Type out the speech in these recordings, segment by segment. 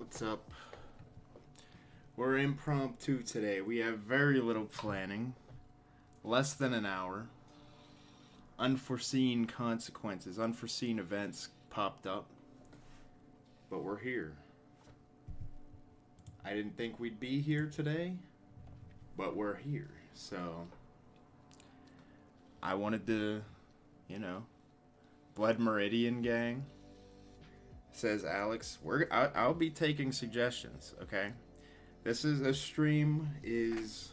What's up? We're impromptu today. We have very little planning, less than an hour. Unforeseen consequences, unforeseen events popped up, but we're here. I didn't think we'd be here today, but we're here. So, I wanted to, you know, Blood Meridian gang, says Alex. I'll be taking suggestions, okay? This stream is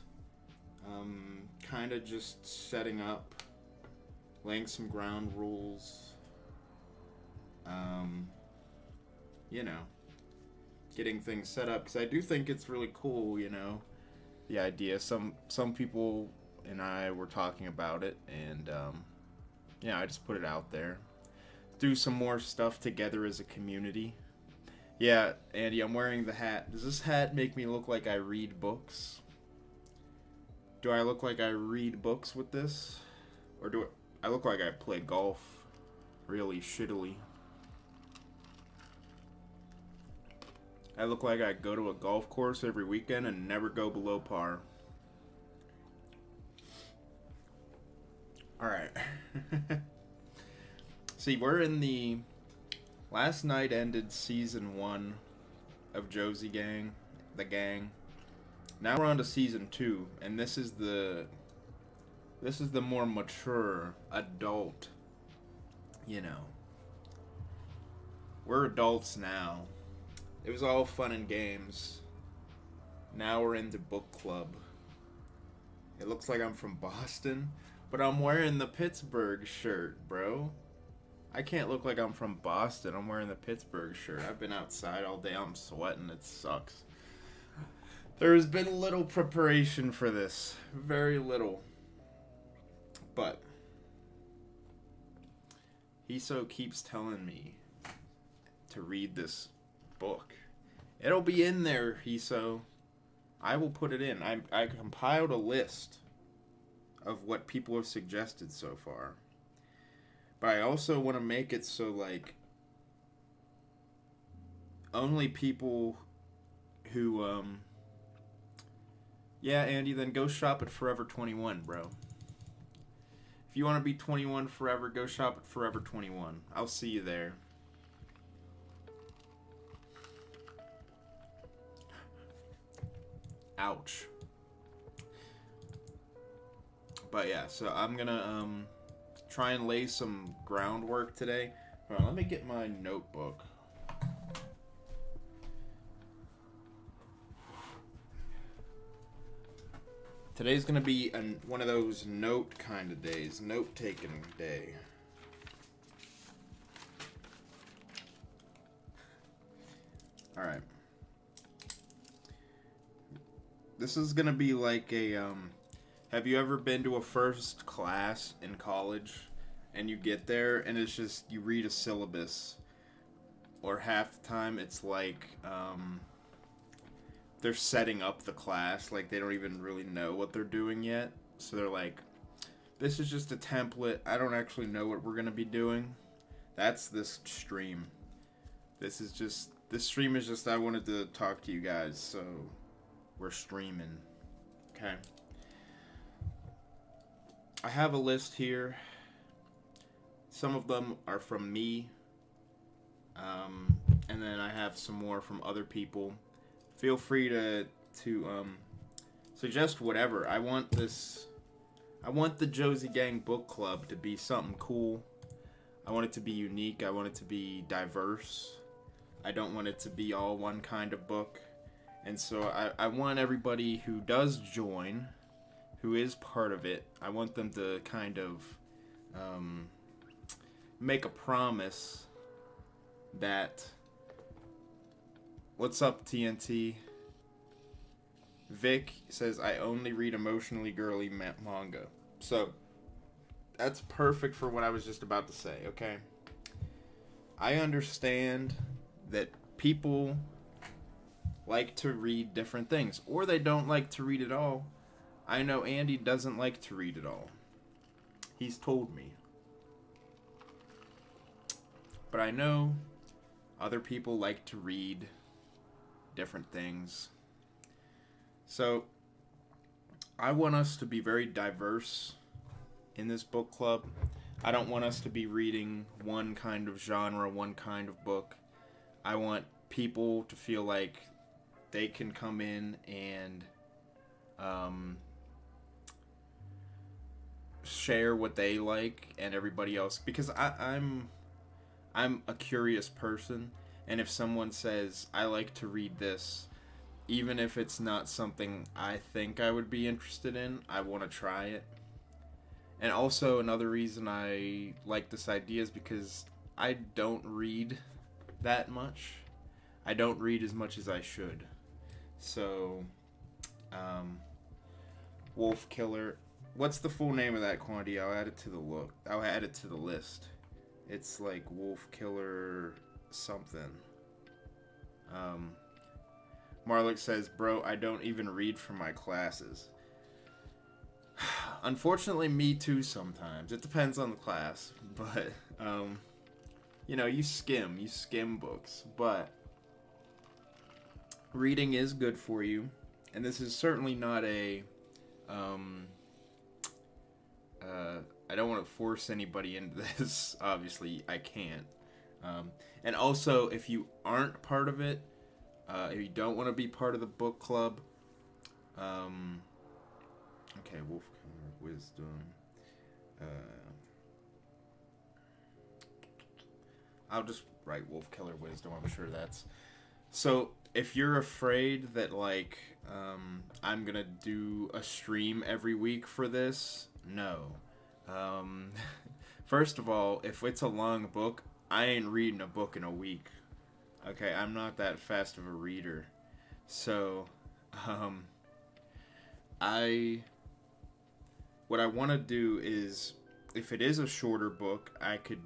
kind of just setting up, laying some ground rules, um, you know, getting things set up, because I do think it's really cool, the idea. Some people and I were talking about it, and I just put it out there. Do some more stuff together as a community. Yeah, Andy, I'm wearing the hat. Does this hat make me look like I read books? Do I look like I read books with this? Or do I look like I play golf really shittily? I look like I go to a golf course every weekend and never go below par. Alright. See, we're in the... Last night ended season 1 of Josie Gang, the gang. Now we're on to season 2, and this is the more mature adult, We're adults now. It was all fun and games. Now we're into book club. It looks like I'm from Boston, but I'm wearing the Pittsburgh shirt, bro. I can't look like I'm from Boston. I'm wearing the Pittsburgh shirt. I've been outside all day. I'm sweating. It sucks. There has been little preparation for this. Very little. But Hiso keeps telling me to read this book. It'll be in there, Hiso. I will put it in. I compiled a list of what people have suggested so far. But I also want to make it so, only people who, yeah, Andy, then go shop at Forever 21, bro. If you want to be 21 forever, go shop at Forever 21. I'll see you there. Ouch. But yeah, so I'm gonna, try and lay some groundwork today. Hold on, let me get my notebook. Today's gonna be one of those note kind of days, note-taking day. Alright. This is gonna be like a, have you ever been to a first class in college and you get there and it's just, you read a syllabus, or half the time it's like, they're setting up the class, like they don't even really know what they're doing yet. So they're like, this is just a template, I don't actually know what we're gonna be doing. That's this stream. This stream is just, I wanted to talk to you guys, so we're streaming. Okay. I have a list here. Some of them are from me. And then I have some more from other people. Feel free to suggest whatever. I want the Josie Gang Book Club to be something cool. I want it to be unique. I want it to be diverse. I don't want it to be all one kind of book. And so I want everybody who does join, who is part of it, I want them to kind of make a promise that... What's up, TNT? Vic says, I only read emotionally girly manga. So, that's perfect for what I was just about to say, okay? I understand that people like to read different things, or they don't like to read at all. I know Andy doesn't like to read at all. He's told me. But I know other people like to read different things. So I want us to be very diverse in this book club. I don't want us to be reading one kind of genre, one kind of book. I want people to feel like they can come in and share what they like and everybody else, because I'm a curious person, and if someone says I like to read this, even if it's not something I think I would be interested in, I want to try it. And also another reason I like this idea is because I don't read that much. I don't read as much as I should. So, Wolf Killer. What's the full name of that quantity? I'll add it to the list. It's like Wolf Killer something. Marlick says, bro, I don't even read for my classes. Unfortunately, me too sometimes. It depends on the class. But, you skim books. But reading is good for you. And this is certainly not a, I don't want to force anybody into this. Obviously, I can't. And also, if you aren't part of it, if you don't want to be part of the book club, okay, Wolf Killer Wisdom. I'll just write Wolf Killer Wisdom. I'm sure that's... So, if you're afraid that, I'm gonna do a stream every week for this, no. First of all, if it's a long book, I ain't reading a book in a week. Okay, I'm not that fast of a reader. So, what I want to do is, if it is a shorter book, I can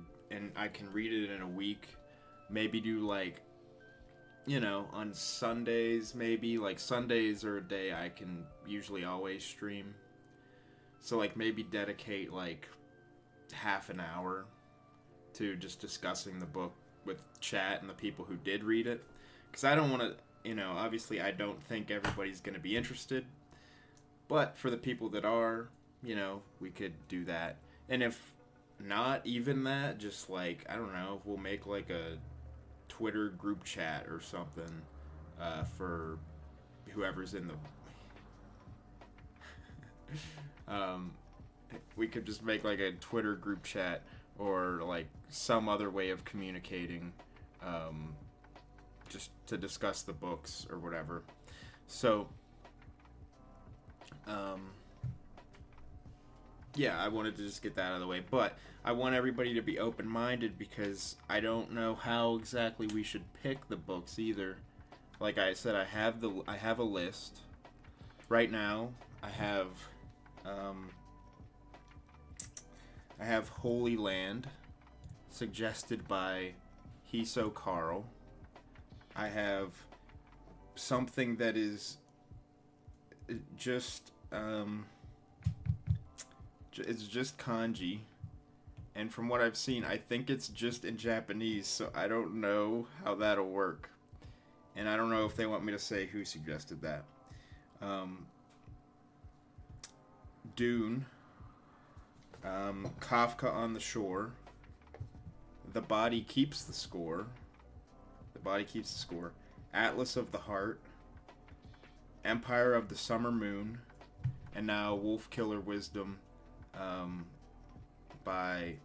read it in a week. Maybe do on Sundays, maybe. Sundays are a day I can usually always stream. So, maybe dedicate, half an hour to just discussing the book with chat and the people who did read it. Because I don't want to, obviously I don't think everybody's going to be interested. But for the people that are, we could do that. And if not even that, just I don't know, we'll make a Twitter group chat or something for whoever's in the... we could just make a Twitter group chat or some other way of communicating, just to discuss the books or whatever. So, yeah, I wanted to just get that out of the way, but I want everybody to be open-minded because I don't know how exactly we should pick the books either. Like I said, I have a list. Right now, I have Holy Land, suggested by Hiso Carl. I have something that is just it's just kanji, and from what I've seen, I think it's just in Japanese, so I don't know how that'll work, and I don't know if they want me to say who suggested that. Dune, Kafka on the Shore, The Body Keeps the Score, Atlas of the Heart, Empire of the Summer Moon, and now Wolf Killer Wisdom by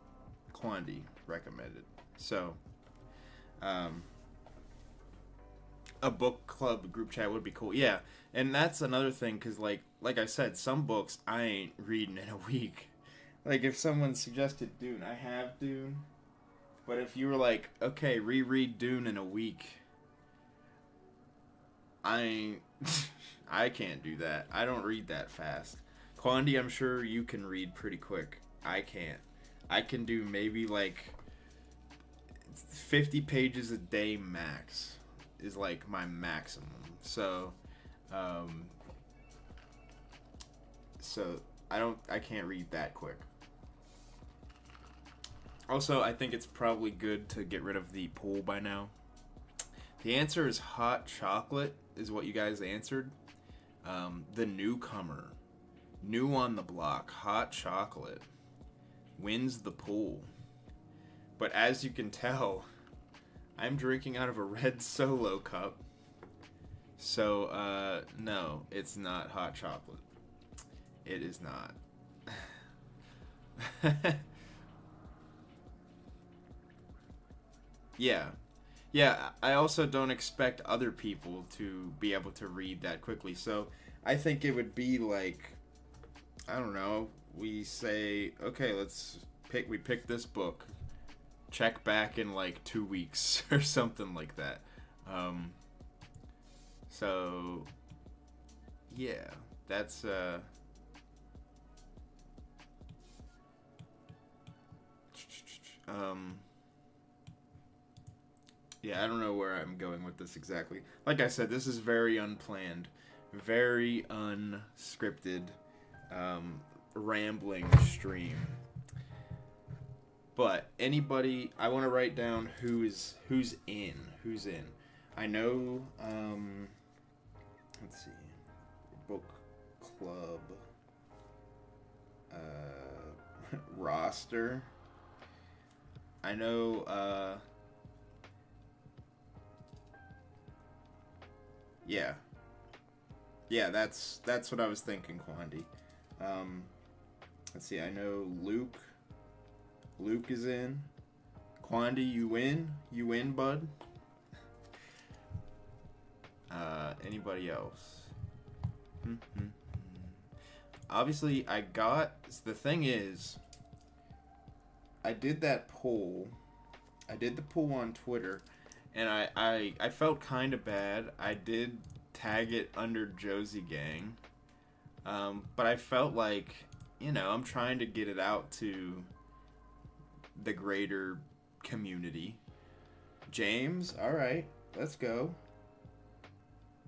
Quandi, recommended. So, a book club group chat would be cool. Yeah, and that's another thing, because like I said, some books I ain't reading in a week. If someone suggested Dune, I have Dune, but if you were okay, reread Dune in a week, I can't do that. I don't read that fast. Quandi, I'm sure you can read pretty quick. I can't. I can do maybe 50 pages a day max is my maximum. So, I can't read that quick. Also, I think it's probably good to get rid of the poll by now. The answer is hot chocolate, is what you guys answered. The newcomer, new on the block, hot chocolate, wins the pool. But as you can tell, I'm drinking out of a red Solo cup. So, no, it's not hot chocolate. It is not. Yeah. Yeah, I also don't expect other people to be able to read that quickly. So, I think it would be like, I don't know, we say, okay, we pick this book. Check back in like 2 weeks or something like that. So, yeah, that's, yeah, I don't know where I'm going with this exactly. Like I said, this is very unplanned, very unscripted, rambling stream. But anybody, I want to write down who's in. I know. Let's see, book club roster. I know. Yeah. Yeah, that's what I was thinking, Quandy. Let's see, I know Luke. Luke is in. Quandy, you win. You win, bud. Anybody else? Obviously, the thing is, I did that poll. I did the poll on Twitter, and I felt kind of bad. I did tag it under Josie Gang, but I felt like, I'm trying to get it out to the greater community. James, all right, let's go.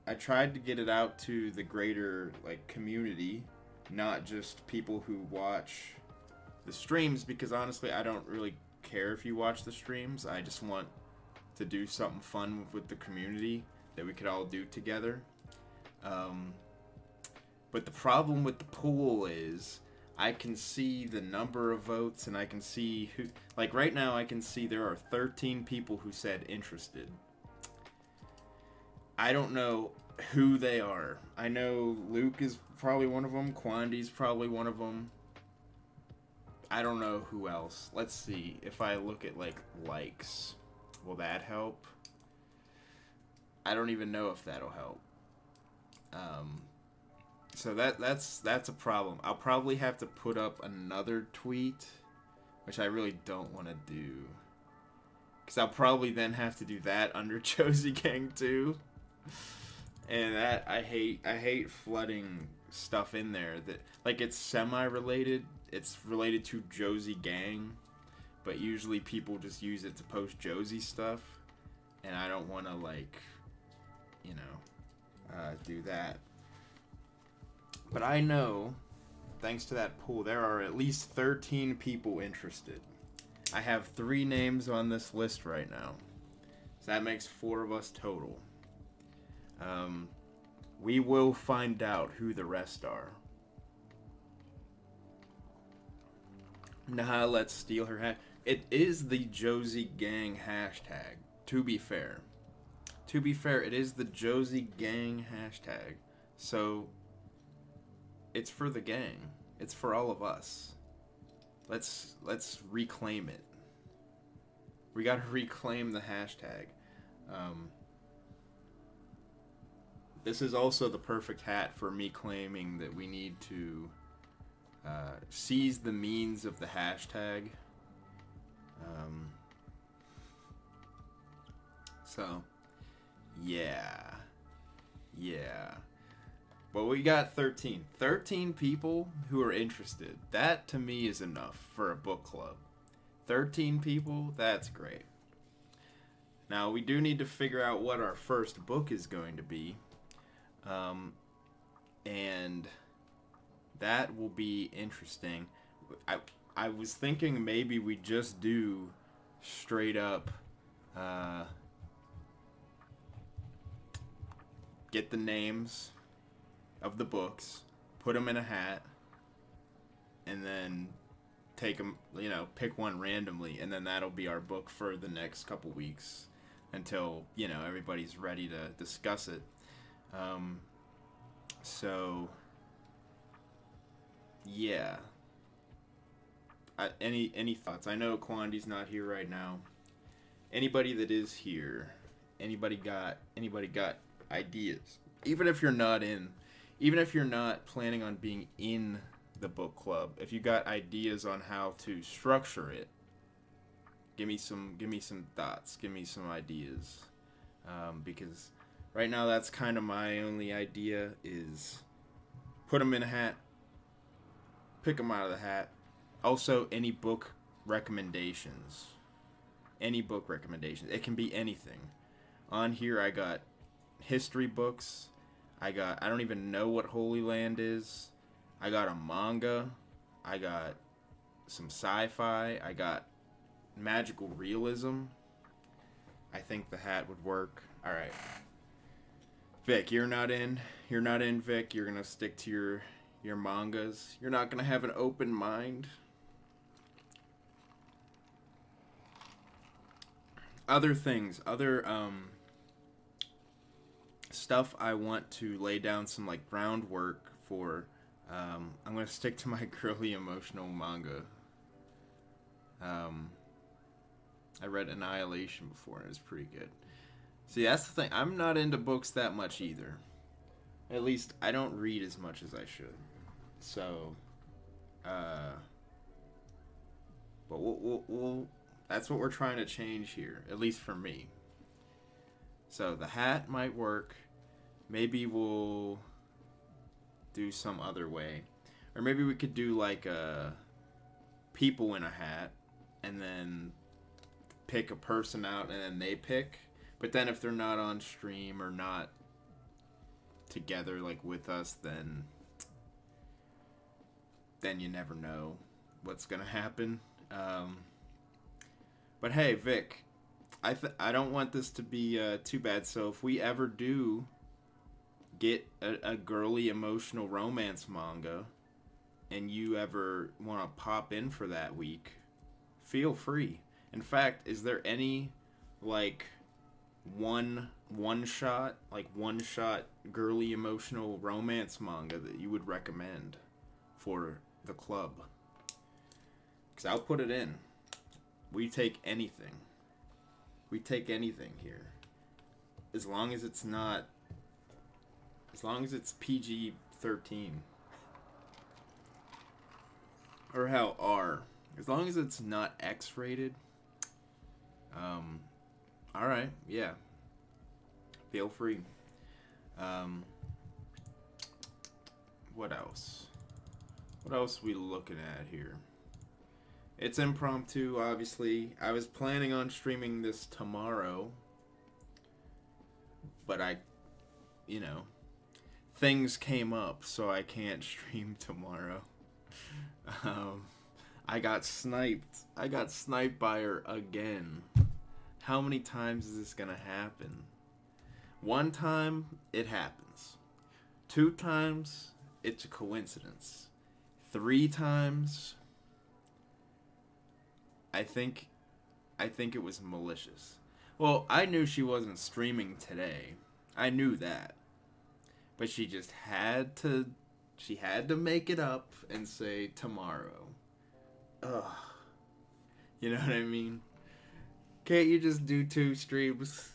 I tried to get it out to the greater community, not just people who watch the streams, because honestly, I don't really care if you watch the streams. I just want to do something fun with the community that we could all do together. But the problem with the pool is I can see the number of votes, and I can see who, right now I can see there are 13 people who said interested. I don't know who they are. I know Luke is probably one of them. Quandy's probably one of them. I don't know who else. Let's see. If I look at likes, will that help? I don't even know if that'll help. So that's a problem. I'll probably have to put up another tweet, which I really don't want to do, because I'll probably then have to do that under Josie Gang too. And that I hate flooding stuff in there that it's semi-related. It's related to Josie Gang, but usually people just use it to post Josie stuff, and I don't want to do that. But I know, thanks to that poll, there are at least 13 people interested. I have 3 names on this list right now, so that makes 4 of us total. We will find out who the rest are. Nah, let's steal her hat. It is the Josie Gang hashtag, to be fair. To be fair, it is the Josie Gang hashtag. So, it's for the gang. It's for all of us. Let's reclaim it. We gotta reclaim the hashtag. This is also the perfect hat for me claiming that we need to seize the means of the hashtag. So, yeah. But we got 13 people who are interested. That to me is enough for a book club. 13 people, that's great. Now we do need to figure out what our first book is going to be. And that will be interesting. I was thinking maybe we just do straight up get the names of the books, put them in a hat, and then take them, pick one randomly, and then that'll be our book for the next couple weeks until, everybody's ready to discuss it. So, yeah. Any thoughts? I know Kwandi's not here right now. Anybody that is here, anybody got ideas? Even if you're not planning on being in the book club, if you got ideas on how to structure it, give me some thoughts, give me some ideas, because right now that's kind of my only idea is put them in a hat, pick them out of the hat. Also, any book recommendations. It can be anything. On here, I got history books. I don't even know what Holy Land is. I got a manga. I got some sci-fi. I got magical realism. I think the hat would work. All right. Vic, you're not in, Vic. You're going to stick to your mangas. You're not going to have an open mind. Other things, stuff I want to lay down some like groundwork for. I'm gonna stick to my girly emotional manga. I read Annihilation before and it was pretty good. See, that's the thing. I'm not into books that much either. At least I don't read as much as I should. So, but we'll that's what we're trying to change here, at least for me. So the hat might work. Maybe we'll do some other way. Or maybe we could do like people in a hat and then pick a person out and then they pick. But then if they're not on stream or not together like with us, then you never know what's going to happen. But hey, Vic, I don't want this to be too bad. So if we ever do get a girly emotional romance manga and you ever want to pop in for that week, feel free. In fact, is there any like one shot girly emotional romance manga that you would recommend for the club? Because I'll put it in. We take anything. We take anything here. As long as it's PG-13. Or hell, R. As long as it's not X-rated. Alright, yeah. Feel free. What else? What else are we looking at here? It's impromptu, obviously. I was planning on streaming this tomorrow. But things came up, so I can't stream tomorrow. I got sniped. I got sniped by her again. How many times is this gonna happen? One time, it happens. 2 times, it's a coincidence. 3 times, I think it was malicious. Well, I knew she wasn't streaming today. I knew that. But she just had to make it up and say tomorrow. Ugh. You know what I mean? Can't you just do 2 streams?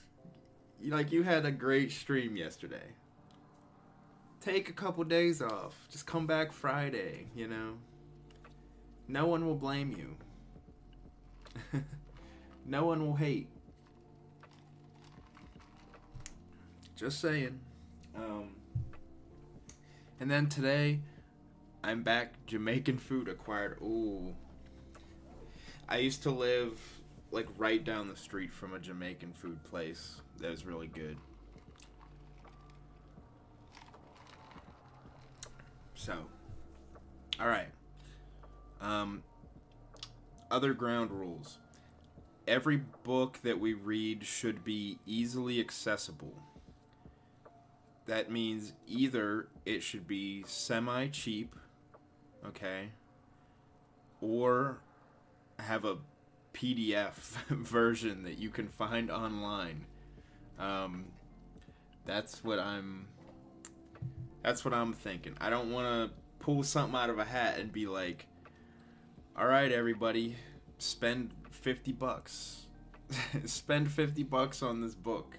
You had a great stream yesterday. Take a couple days off. Just come back Friday, No one will blame you. No one will hate. Just saying. And then today, I'm back. Jamaican food acquired. Ooh. I used to live right down the street from a Jamaican food place that was really good. So, all right. Other ground rules. Every book that we read should be easily accessible. that means either it should be semi cheap, okay, or have a PDF version that you can find online. Um, that's what I'm. That's what I'm thinking. I don't want to pull something out of a hat and be like, "All right, everybody, spend $50. Spend $50 on this book."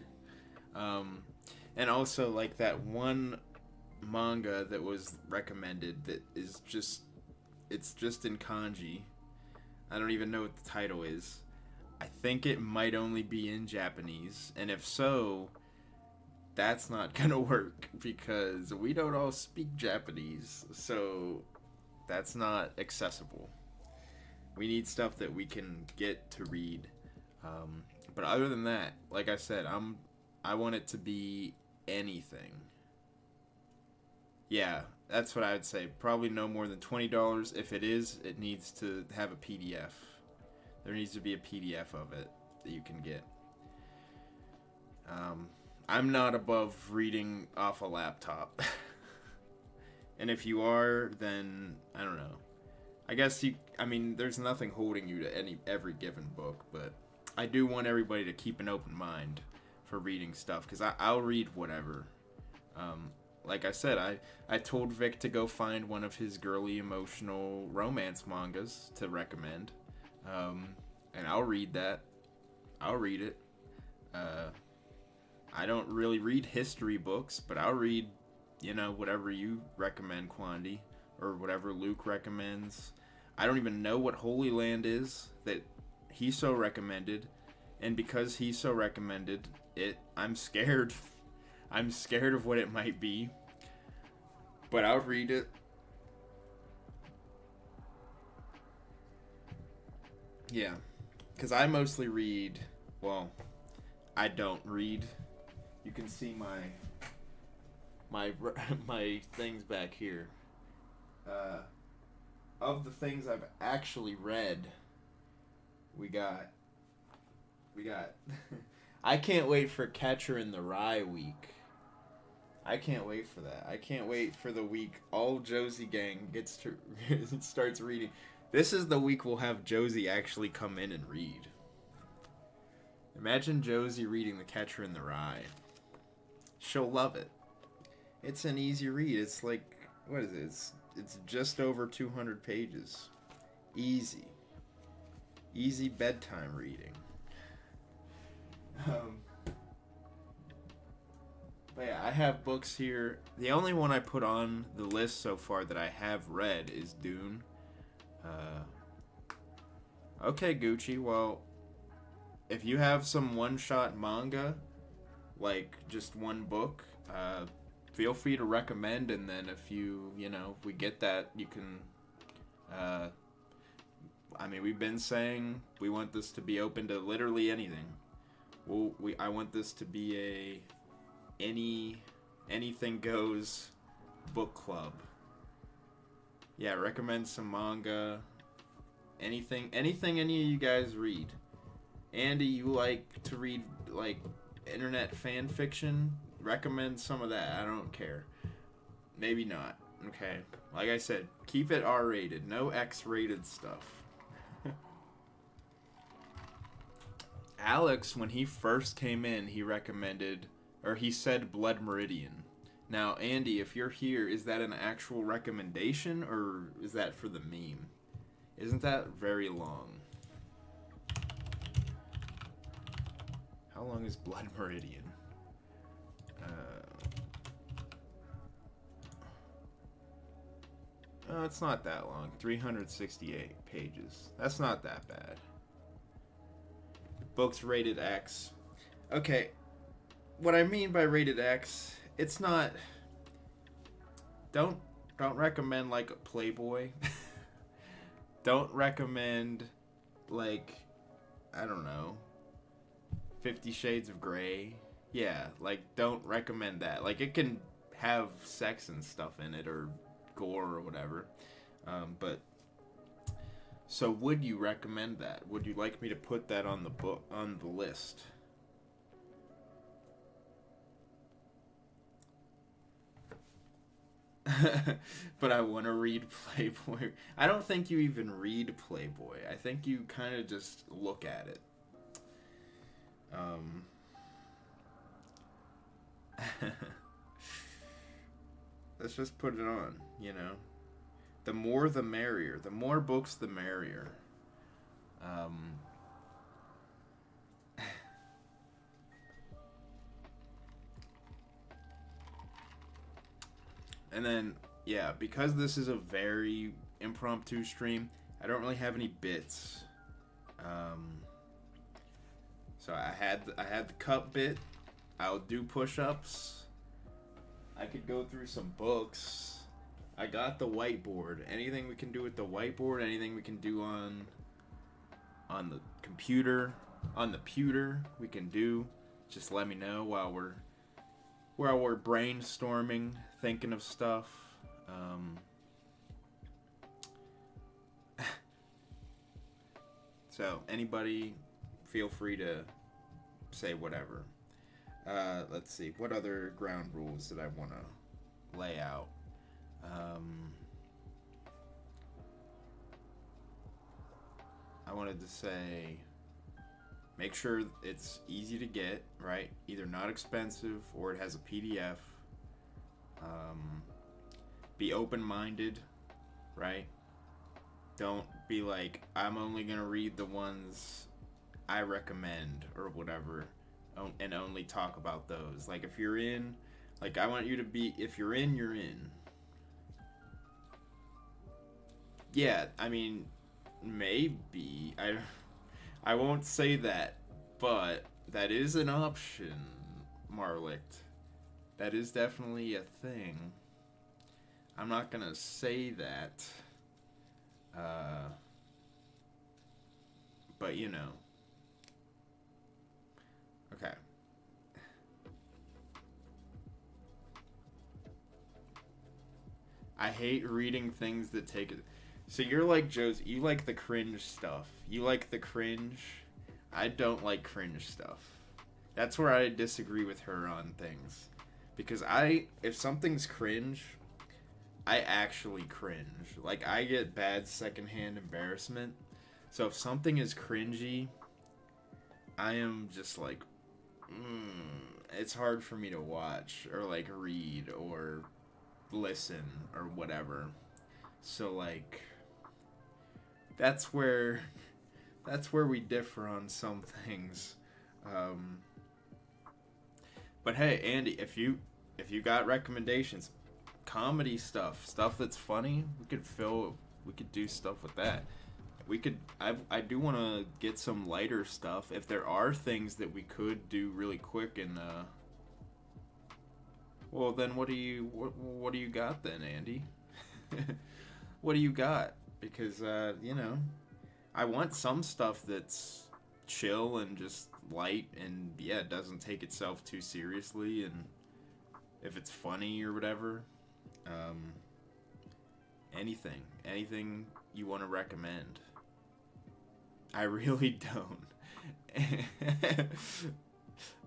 And also, like, that one manga that was recommended that is just, it's just in kanji. I don't even know what the title is. I think it might only be in Japanese, and if so, that's not gonna work because we don't all speak Japanese, so that's not accessible. We need stuff that we can get to read. But other than that, like I said, I want it to be anything. Yeah, that's what I would say. Probably no more than $20. If it is, it needs to have a PDF. There needs to be a PDF of it that you can get. I'm not above reading off a laptop. And if you are, then I don't know. I guess there's nothing holding you to every given book, but I do want everybody to keep an open mind for reading stuff, because I'll read whatever. Like I said, I told Vic to go find one of his girly emotional romance mangas to recommend. And I'll read that. I'll read it. I don't really read history books, but I'll read, whatever you recommend, Quandi, or whatever Luke recommends. I don't even know what Holy Land is that he so recommended, and because he so recommended it, I'm scared. I'm scared of what it might be, but I'll read it. Yeah, because I mostly read, well, I don't read. You can see my things back here. Of the things I've actually read, we got I can't wait for Catcher in the Rye week. I can't wait for that. I can't wait for the week all Josie gang gets to starts reading. This is the week we'll have Josie actually come in and read. Imagine Josie reading The Catcher in the Rye. She'll love it. It's an easy read. It's like, what is it? It's just over 200 pages. Easy. Easy bedtime reading. But yeah, I have books here. The only one I put on the list so far that I have read is Dune. Okay, Gucci. Well, if you have some one-shot manga, like just one book, feel free to recommend, and then if if we get that, you can, we've been saying we want this to be open to literally anything. I want this to be anything goes book club. Yeah, recommend some manga, anything any of you guys read. Andy, you like to read, like, internet fan fiction? Recommend some of that. I don't care. Maybe not. Okay. Like I said, keep it R-rated. No X-rated stuff. Alex, when he first came in, he recommended, or he said Blood Meridian. Now, Andy, if you're here, is that an actual recommendation, or is that for the meme? Isn't that very long? How long is Blood Meridian? Oh, it's not that long. 368 pages. That's not that bad. Books rated X. Okay, what I mean by rated X, it's not... Don't recommend, like, a Playboy. Don't recommend, like, I don't know, 50 Shades of Grey. Yeah, like, don't recommend that. Like, it can have sex and stuff in it, or gore or whatever. But so would you recommend that? Would you like me to put that on the list? but I want to read Playboy. I don't think you even read Playboy. I think you kind of just look at it. Let's just put it on, you know. The more the merrier. The more books the merrier. And then, yeah, because this is a very impromptu stream, I don't really have any bits. So I had the cup bit. I'll do push-ups. I could go through some books. I got the whiteboard. Anything we can do with the whiteboard, anything we can do on the computer, on the pewter, we can do. Just let me know while we're brainstorming, thinking of stuff. So anybody, feel free to say whatever. Let's see. What other ground rules did I want to lay out? I wanted to say, make sure it's easy to get, right? Either not expensive or it has a PDF. Be open-minded, right? Don't be like, I'm only going to read the ones I recommend or whatever, and only talk about those. Like, if you're in, like, I want you to be, if you're in, you're in. Yeah, I mean, maybe. I won't say that, but that is an option, Marlicht. That is definitely a thing. I'm not gonna say that. But you know. Okay. I hate reading things that take it. So you're like Josie. You like the cringe stuff. You like the cringe. I don't like cringe stuff. That's where I disagree with her on things. Because if something's cringe, I actually cringe. Like, I get bad secondhand embarrassment. So if something is cringy, I am just like, it's hard for me to watch or like read or listen or whatever. So like, that's where we differ on some things. But hey, Andy, if you got recommendations, comedy stuff that's funny, we could do stuff with that. I do want to get some lighter stuff. If there are things that we could do really quick and well, then what do you got then, Andy? What do you got? Because you know, I want some stuff that's chill and just light and yeah, it doesn't take itself too seriously, and if it's funny or whatever, anything you want to recommend. I really don't.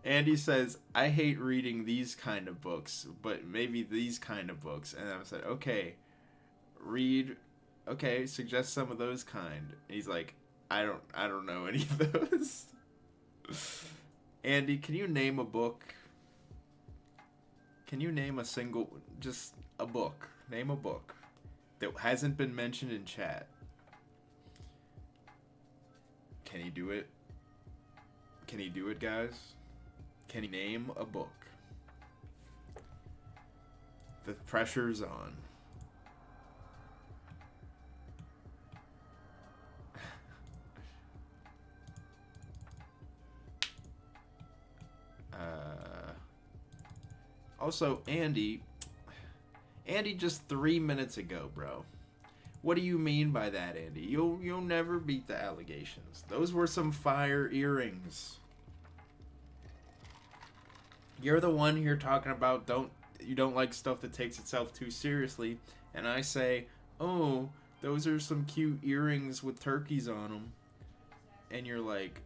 Andy says, I hate reading these kind of books, but maybe these kind of books. And I said, okay, suggest some of those kind. And he's like, I don't know any of those. Andy, can you name a book? Can you name just a book? Name a book that hasn't been mentioned in chat. Can he do it? Can he do it, guys? Can he name a book? The pressure's on. Also, Andy just 3 minutes ago, bro. What do you mean by that, Andy? You'll never beat the allegations. Those were some fire earrings. You're the one here talking about you don't like stuff that takes itself too seriously, and I say, oh, those are some cute earrings with turkeys on them, and you're like,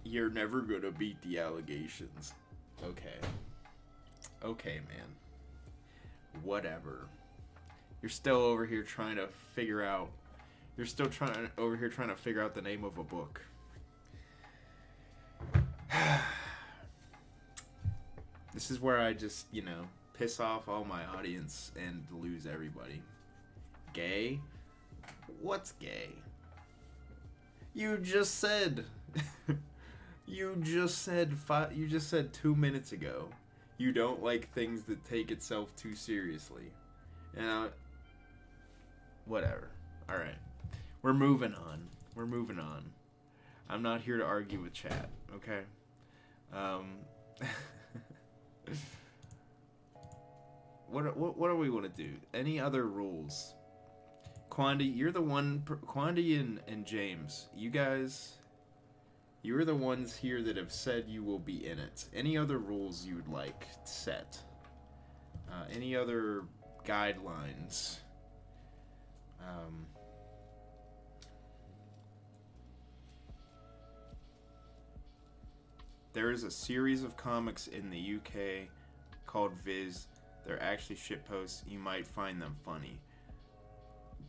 you're never gonna beat the allegations. Okay, man. Whatever. You're still over here trying to figure out. You're still over here trying to figure out the name of a book. This is where I just, piss off all my audience and lose everybody. Gay? What's gay? You just said. You just said 2 minutes ago. You don't like things that take itself too seriously. Whatever. All right. We're moving on. I'm not here to argue with chat, okay? What do we want to do? Any other rules? Quandy, you're the one. Quandy and James, you guys, you're the ones here that have said you will be in it. Any other rules you would like set? Any other guidelines? There is a series of comics in the UK called Viz. They're actually shitposts. You might find them funny.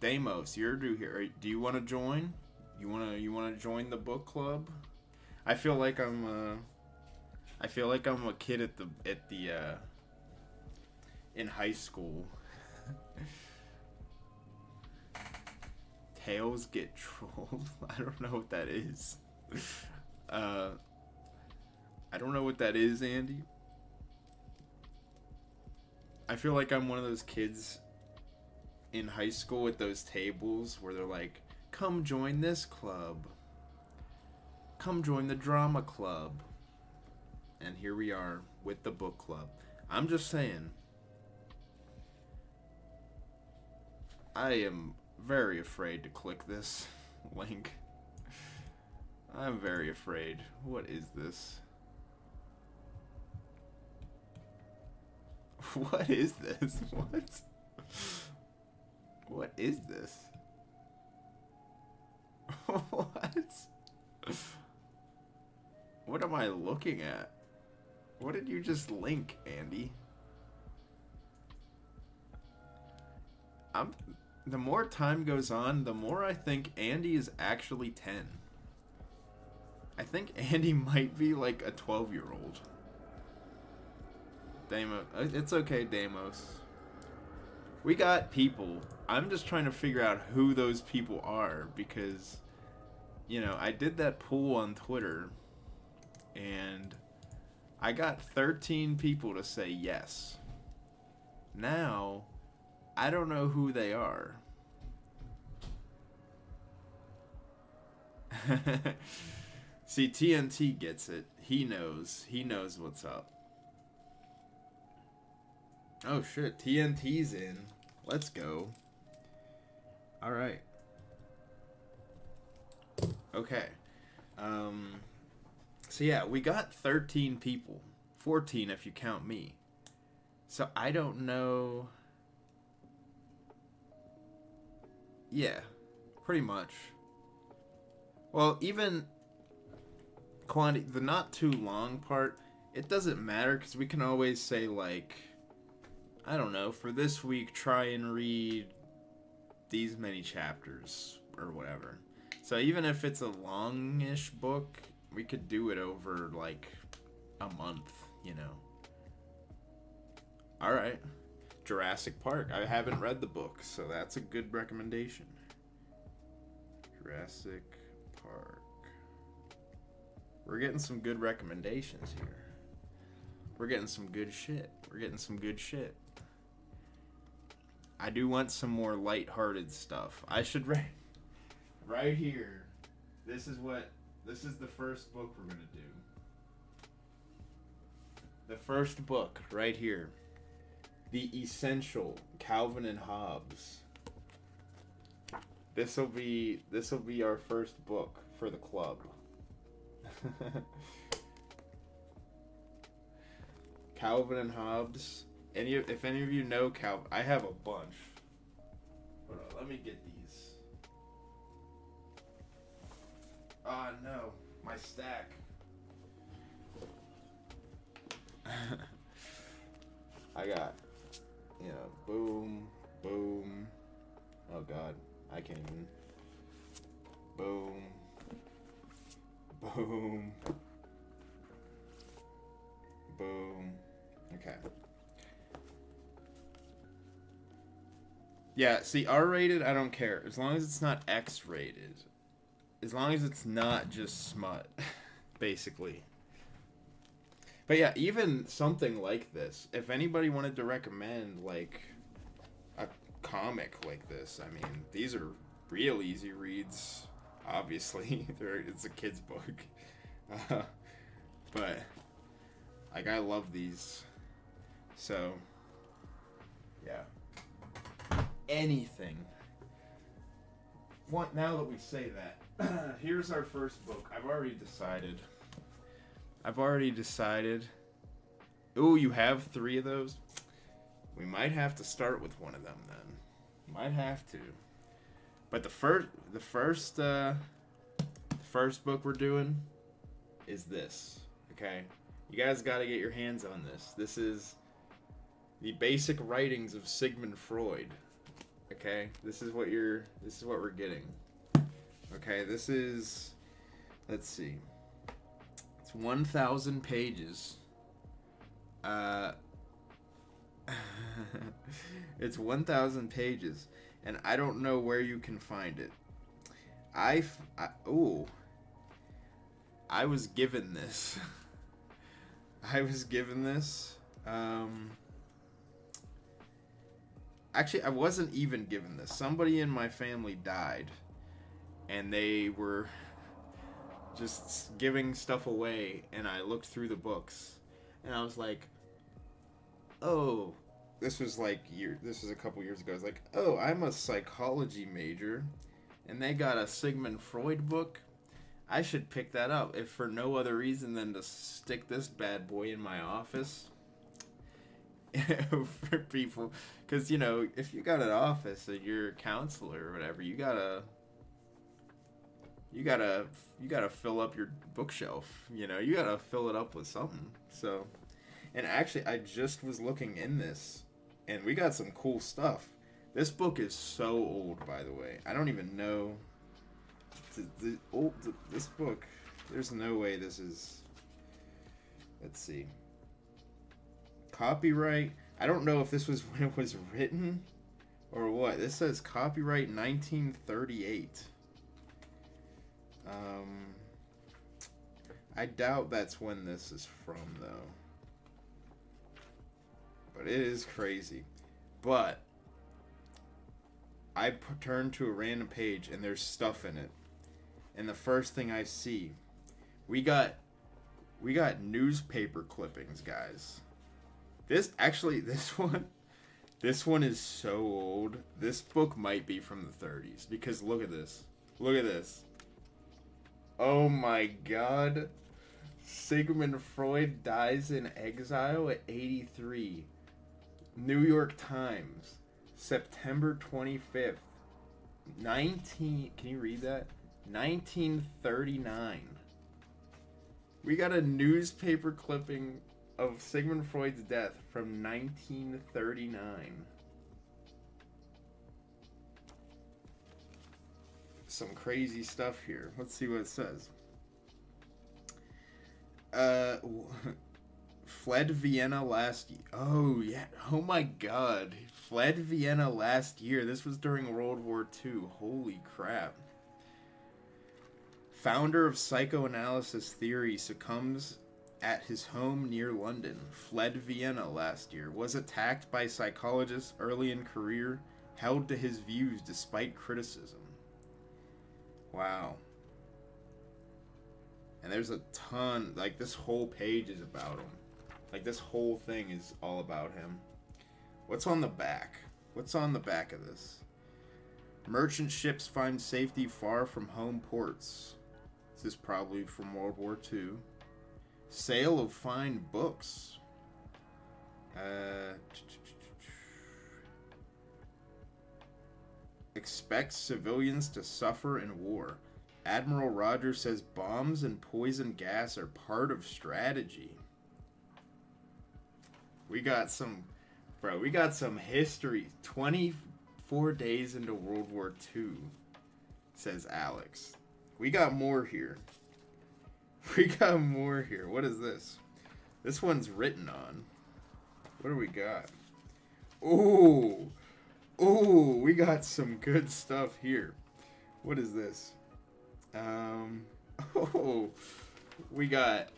Deimos, you're due here. Do you want to join? You want to join the book club? I feel like I'm a kid at the in high school. Tails get trolled. I don't know what that is. I don't know what that is, Andy. I feel like I'm one of those kids in high school at those tables where they're like, come join this club. Come join the drama club. And here we are with the book club. I'm just saying, I am very afraid to click this link. I'm very afraid. What is this? What is this? What? What is this? What? What am I looking at? What did you just link, Andy? The more time goes on, the more I think Andy is actually 10. I think Andy might be like a 12-year-old. Deimos, it's okay, Deimos. We got people. I'm just trying to figure out who those people are because, I did that poll on Twitter and I got 13 people to say yes. Now, I don't know who they are. See, TNT gets it. He knows what's up. Oh shit, TNT's in. Let's go. Alright. Okay. So yeah, we got 13 people. 14 if you count me. So I don't know. Yeah, pretty much. Well, even the not too long part, it doesn't matter because we can always say like, I don't know, for this week, try and read these many chapters or whatever. So even if it's a longish book, we could do it over like a month, Alright. Jurassic Park. I haven't read the book, so that's a good recommendation. Jurassic Park. We're getting some good recommendations here. We're getting some good shit. I do want some more lighthearted stuff. I should right here. This is the first book we're gonna do. The first book right here. The Essential, Calvin and Hobbes. This'll be our first book for the club. Calvin and Hobbes. If any of you know Calvin, I have a bunch. Hold on, let me get these. Oh no, my stack. I got, boom, Boom. Oh god, I can't even. Boom. Boom. Boom. Okay. Yeah, see, R-rated, I don't care. As long as it's not X-rated. As long as it's not just smut, basically. But yeah, even something like this, if anybody wanted to recommend, like, a comic like this, I mean, these are real easy reads, obviously. It's a kid's book. But, like, I love these. So, yeah. Anything. What, now that we say that, here's our first book. I've already decided. Ooh, you have 3 of those? We might have to start with one of them then. Might have to. But the first book we're doing is this. Okay? You guys got to get your hands on this. This is the basic writings of Sigmund Freud. Okay? This is what we're getting. Okay, this is, let's see. It's 1,000 pages. It's 1,000 pages, and I don't know where you can find it. I was given this. Actually, I wasn't even given this. Somebody in my family died, and they were just giving stuff away, and I looked through the books, and I was like, oh, this was a couple years ago. I was like, oh, I'm a psychology major, and they got a Sigmund Freud book. I should pick that up, if for no other reason than to stick this bad boy in my office. For people, because if you got an office and you're a counselor or whatever, you gotta fill up your bookshelf. You gotta fill it up with something. So, and actually, I just was looking in this, and we got some cool stuff. This book is so old, by the way. I don't even know this book. There's no way this is. Let's see. Copyright. I don't know if this was when it was written or what. This says copyright 1938. I doubt that's when this is from, though. But it is crazy. But I turn to a random page and there's stuff in it. And the first thing I see, we got newspaper clippings, guys. This one is so old. This book might be from the 30s, because look at this. Look at this. Oh my god. Sigmund Freud dies in exile at 83. New York Times, September 25th. Can you read that? 1939. We got a newspaper clipping of Sigmund Freud's death from 1939. Some crazy stuff here. Let's see what it says. Fled Vienna last year. Oh, yeah. Oh, my God. Fled Vienna last year. This was during World War II. Holy crap. Founder of psychoanalysis theory succumbs at his home near London. Fled Vienna last year. Was attacked by psychologists early in career. Held to his views despite criticism. Wow. And there's a ton, like this whole page is about him. Like this whole thing is all about him. What's on the back? What's on the back of this? Merchant ships find safety far from home ports. This is probably from World War II. Sale of fine books. Expects civilians to suffer in war. Admiral Rogers says bombs and poison gas are part of strategy. We got some history. 4 days into World War II, says Alex. We got more here. We got more here. What is this? This one's written on. What do we got? Ooh. Ooh, we got some good stuff here. What is this? Oh, we got...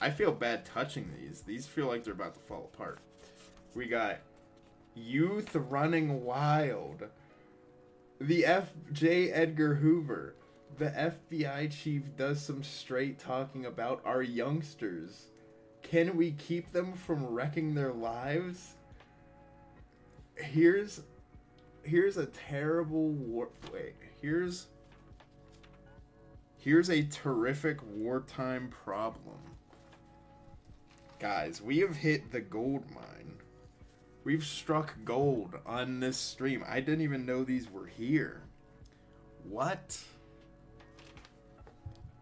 I feel bad touching these. These feel like they're about to fall apart. We got Youth Running Wild. The J. Edgar Hoover. The FBI chief does some straight talking about our youngsters. Can we keep them from wrecking their lives? Here's a terrible war... Wait, here's a terrific wartime problem. Guys, we have hit the gold mine. We've struck gold on this stream. I didn't even know these were here. What?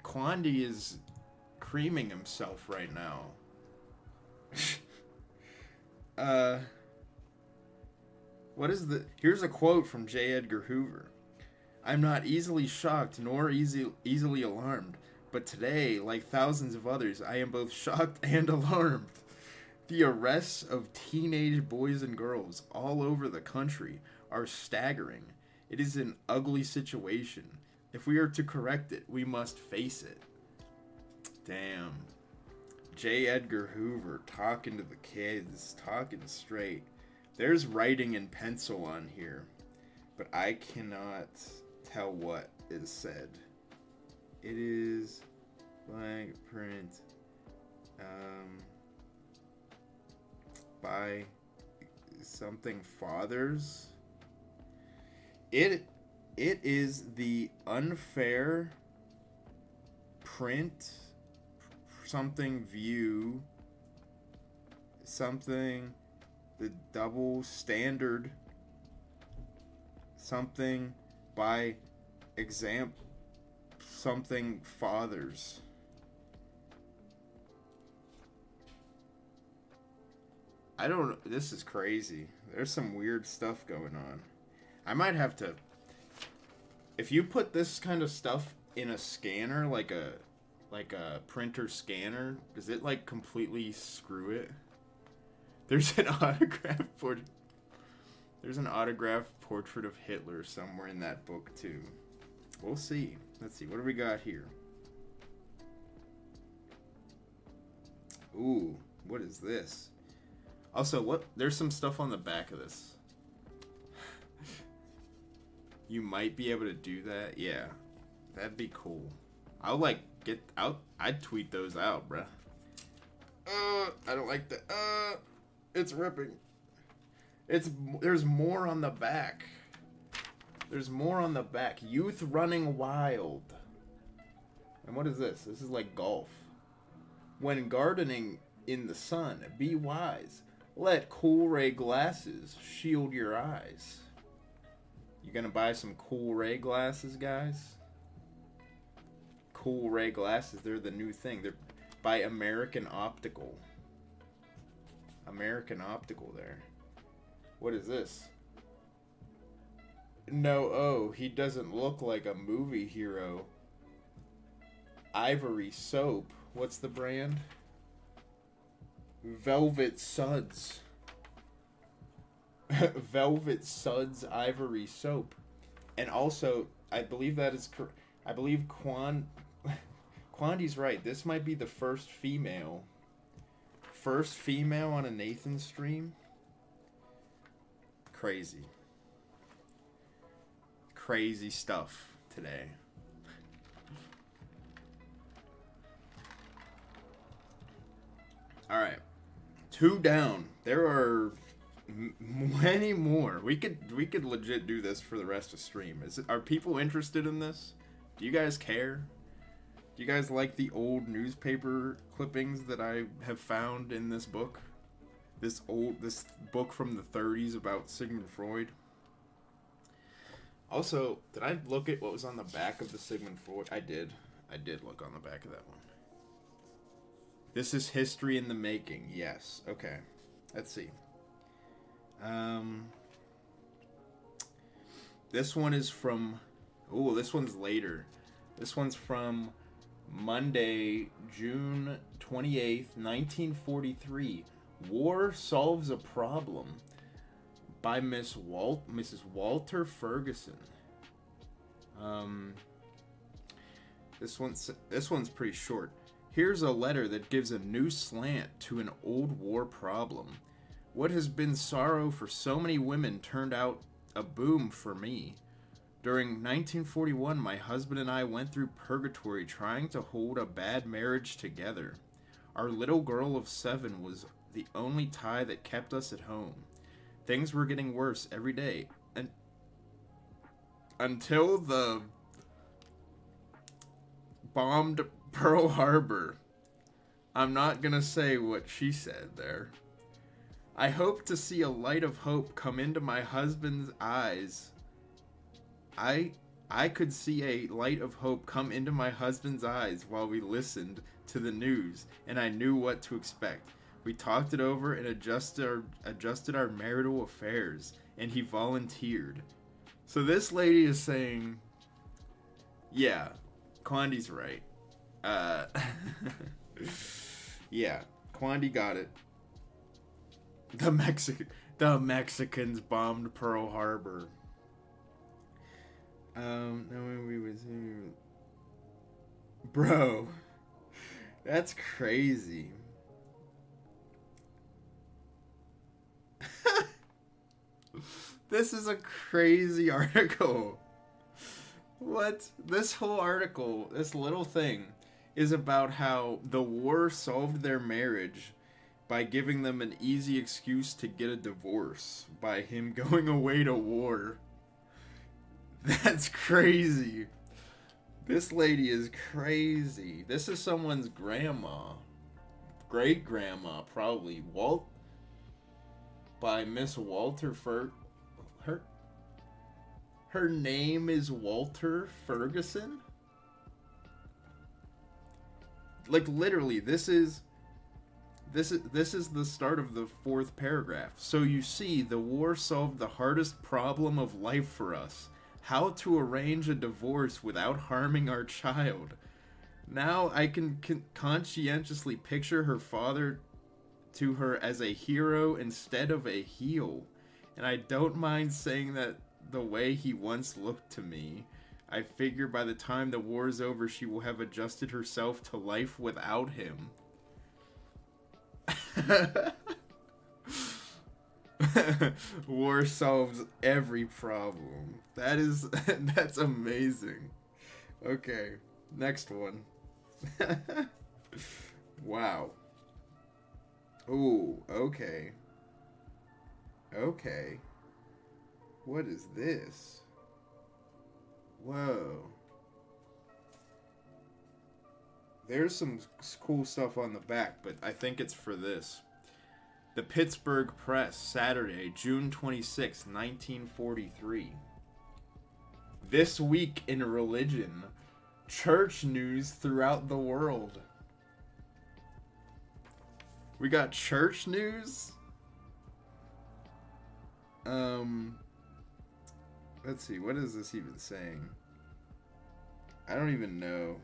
Quandy is creaming himself right now. What is the... Here's a quote from J. Edgar Hoover. I'm not easily shocked nor easily alarmed, but today, like thousands of others, I am both shocked and alarmed. The arrests of teenage boys and girls all over the country are staggering. It is an ugly situation. If we are to correct it, we must face it. Damn. J. Edgar Hoover talking to the kids, talking straight. There's writing in pencil on here, but I cannot tell what is said. It is blank print by something fathers. It is the unfair print something view something the double standard something by example something fathers. I don't... This is crazy. There's some weird stuff going on. I might have to... If you put this kind of stuff in a scanner, like a printer scanner, does it like completely screw it? There's an autograph portrait of Hitler somewhere in that book too. We'll see. Let's see. What do we got here? Ooh, what is this? Also, there's some stuff on the back of this. You might be able to do that. Yeah. That'd be cool. I'd tweet those out, bruh. I don't like that. It's ripping. There's more on the back. There's more on the back. Youth Running Wild. And what is this? This is like golf. When gardening in the sun, be wise. Let cool ray glasses shield your eyes. You gonna buy some cool ray glasses, guys? Cool ray glasses, they're the new thing. They're by American Optical. American Optical there. What is this? No, he doesn't look like a movie hero. Ivory Soap. What's the brand? Velvet Suds. Velvet Suds Ivory Soap. And also, I believe that is correct. I believe Quandy's right. This might be the first female on a Nathan stream. Crazy stuff today. All right, 2 down. There are many more. We could legit do this for the rest of stream. Are people interested in this? Do you guys care? Do you guys like the old newspaper clippings that I have found in this book? This book from the 30s about Sigmund Freud. Also, did I look at what was on the back of the Sigmund Freud? I did look on the back of that one. This is history in the making. Yes. Okay. Let's see. This one is from... Oh, this one's later. This one's from Monday, June 28th, 1943. War Solves a Problem by Mrs. Walter Ferguson. This one's pretty short. Here's a letter that gives a new slant to an old war problem. What has been sorrow for so many women turned out a boom for me. During 1941, my husband and I went through purgatory trying to hold a bad marriage together. Our little girl of 7 was the only tie that kept us at home. Things were getting worse every day, and until the bombed Pearl Harbor. I'm not gonna say what she said there. I hope to see a light of hope come into my husband's eyes. I could see a light of hope come into my husband's eyes while we listened to the news, and I knew what to expect. We talked it over and adjusted our marital affairs, and he volunteered. So this lady is saying, yeah, Quandi's right. Yeah, Quandi got it. The Mexicans bombed Pearl Harbor. Bro, that's crazy. This is a crazy article. What? This whole article, this little thing, is about how the war solved their marriage by giving them an easy excuse to get a divorce by him going away to war. That's crazy. This lady is crazy. This is someone's grandma. Great grandma, probably. By Miss Walter Her name is Walter Ferguson? Like literally, this is the start of the 4th paragraph. So you see, the war solved the hardest problem of life for us. How to arrange a divorce without harming our child. Now I can conscientiously picture her father to her as a hero instead of a heel. And I don't mind saying that the way he once looked to me. I figure by the time the war's over, she will have adjusted herself to life without him. War solves every problem. That's amazing. Okay, next one. Wow. Ooh, okay. Okay. What is this? Whoa. There's some cool stuff on the back, but I think it's for this. The Pittsburgh Press, Saturday, June 26, 1943. This week in religion, church news throughout the world. We got church news? Let's see, what is this even saying? I don't even know.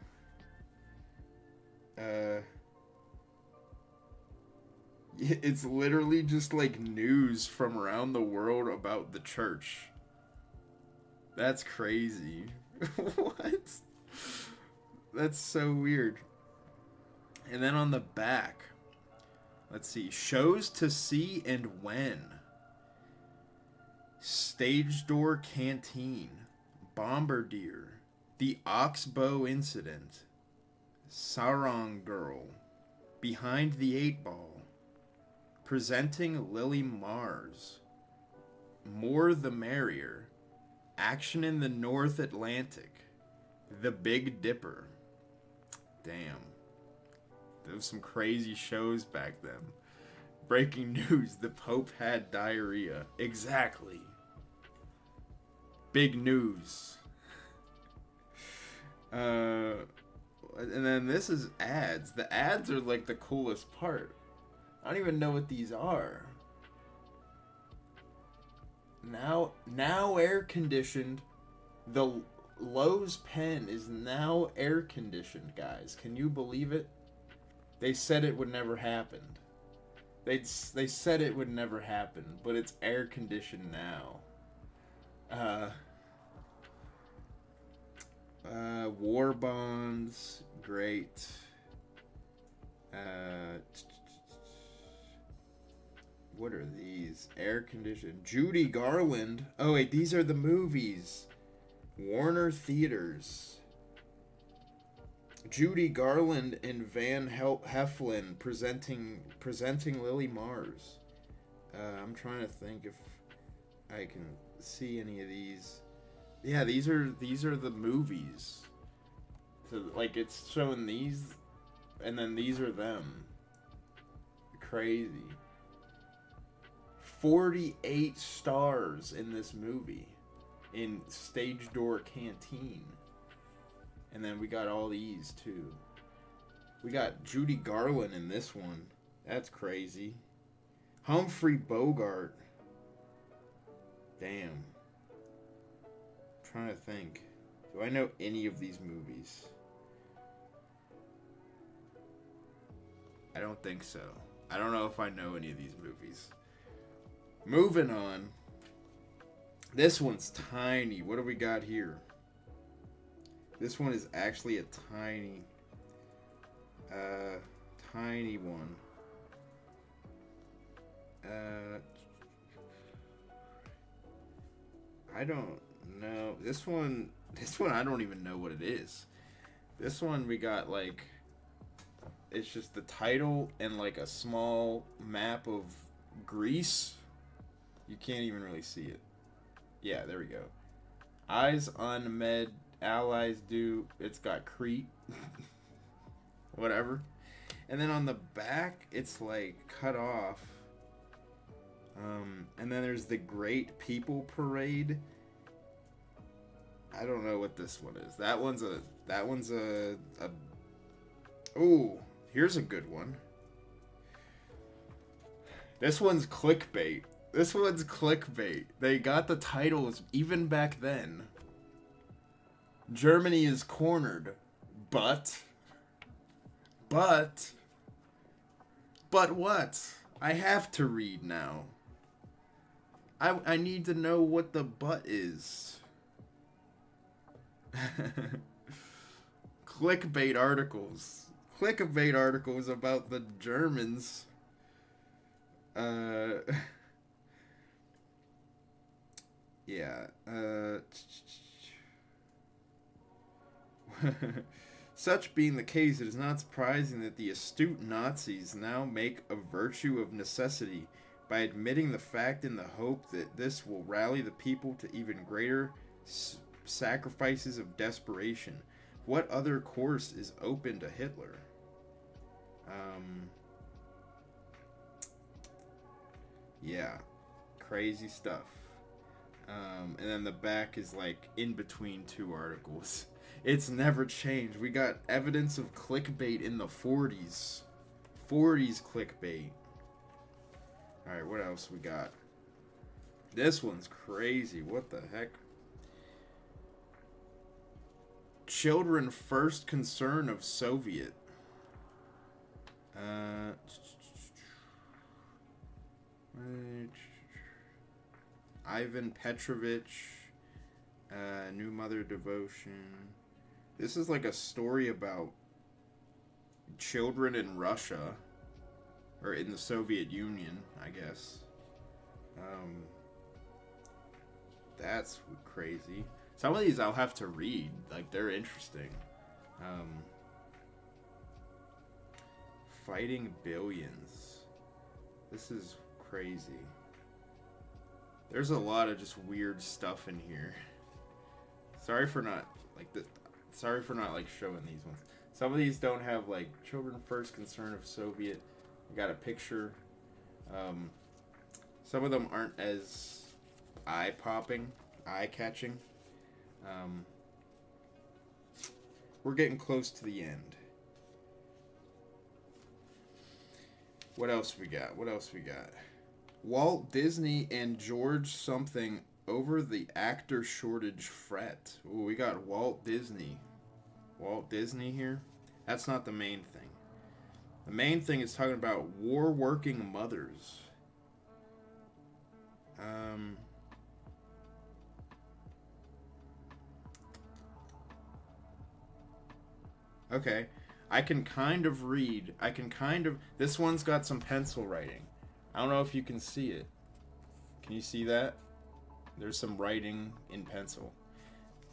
It's literally just like news from around the world about the church. That's crazy. What? That's so weird. And then on the back, let's see, shows to see and when. Stage Door Canteen, Bombardier, The Oxbow Incident, Sarong Girl, Behind the Eight Ball, Presenting Lily Mars, More the Merrier, Action in the North Atlantic, The Big Dipper. Damn. There was some crazy shows back then. Breaking news, the Pope had diarrhea. Exactly. Big news. And then this is ads. The ads are like the coolest part. I don't even know what these are. Now air conditioned. The Lowe's pen is now air conditioned, guys. Can you believe it? They said it would never happen. They said it would never happen, but it's air conditioned now. War bonds, great. What are these? Air conditioned. Judy Garland. Oh wait, these are the movies. Warner Theaters. Judy Garland and Van Heflin presenting Lily Mars. I'm trying to think if I can see any of these. Yeah, these are the movies. So like it's showing these, and then these are them. Crazy. 48 stars in this movie, in Stage Door Canteen. And then we got all these too. We got Judy Garland in this one. That's crazy. Humphrey Bogart. Damn. I'm trying to think. Do I know any of these movies? I don't think so. I don't know if I know any of these movies. Moving on. This one's tiny. What do we got here? This one is actually a tiny one. I don't know. This one I don't even know what it is. This one we got like, it's just the title and like a small map of Greece. You can't even really see it. Yeah, there we go. Eyes on Med, allies do. It's got Crete. Whatever. And then on the back, it's like cut off. And then there's the Great People Parade. I don't know what this one is. That one's a ooh, here's a good one. This one's clickbait. They got the titles even back then. Germany is cornered, but what? I have to read now. I need to know what the but is. Clickbait articles about the Germans. Yeah. Such being the case, it is not surprising that the astute Nazis now make a virtue of necessity by admitting the fact in the hope that this will rally the people to even greater sacrifices of desperation. What other course is open to Hitler? Yeah, crazy stuff. And then the back is like in between two articles. It's never changed. We got evidence of clickbait in the 40s. 40s clickbait. Alright, what else we got? This one's crazy. What the heck? Children first concern of Soviet. Ivan Petrovich. New Mother Devotion. This is like a story about children in Russia. Or in the Soviet Union, I guess. That's crazy. Some of these I'll have to read. Like, they're interesting. Fighting Billions. This is crazy. There's a lot of just weird stuff in here. Sorry for not showing these ones. Some of these don't have like children first concern of Soviet. I got a picture. Some of them aren't as eye-popping, eye-catching. We're getting close to the end. What else we got? Walt Disney and George something over the actor shortage fret. Ooh, we got Walt Disney. Walt Disney here? That's not the main thing. The main thing is talking about war working mothers. Um, okay. I can kind of read. I can kind of. This one's got some pencil writing. I don't know if you can see it. Can you see that? There's some writing in pencil.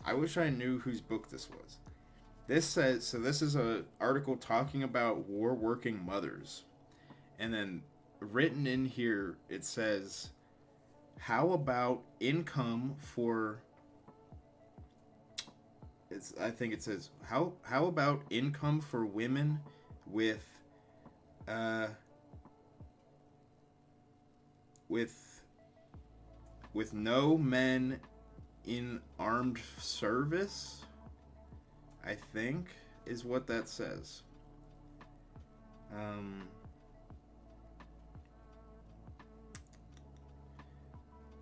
I wish I knew whose book this was. This says, so this is a article talking about war working mothers. And then written in here it says, how about income for I think it says how about income for women with uh with no men in armed service, I think is what that says.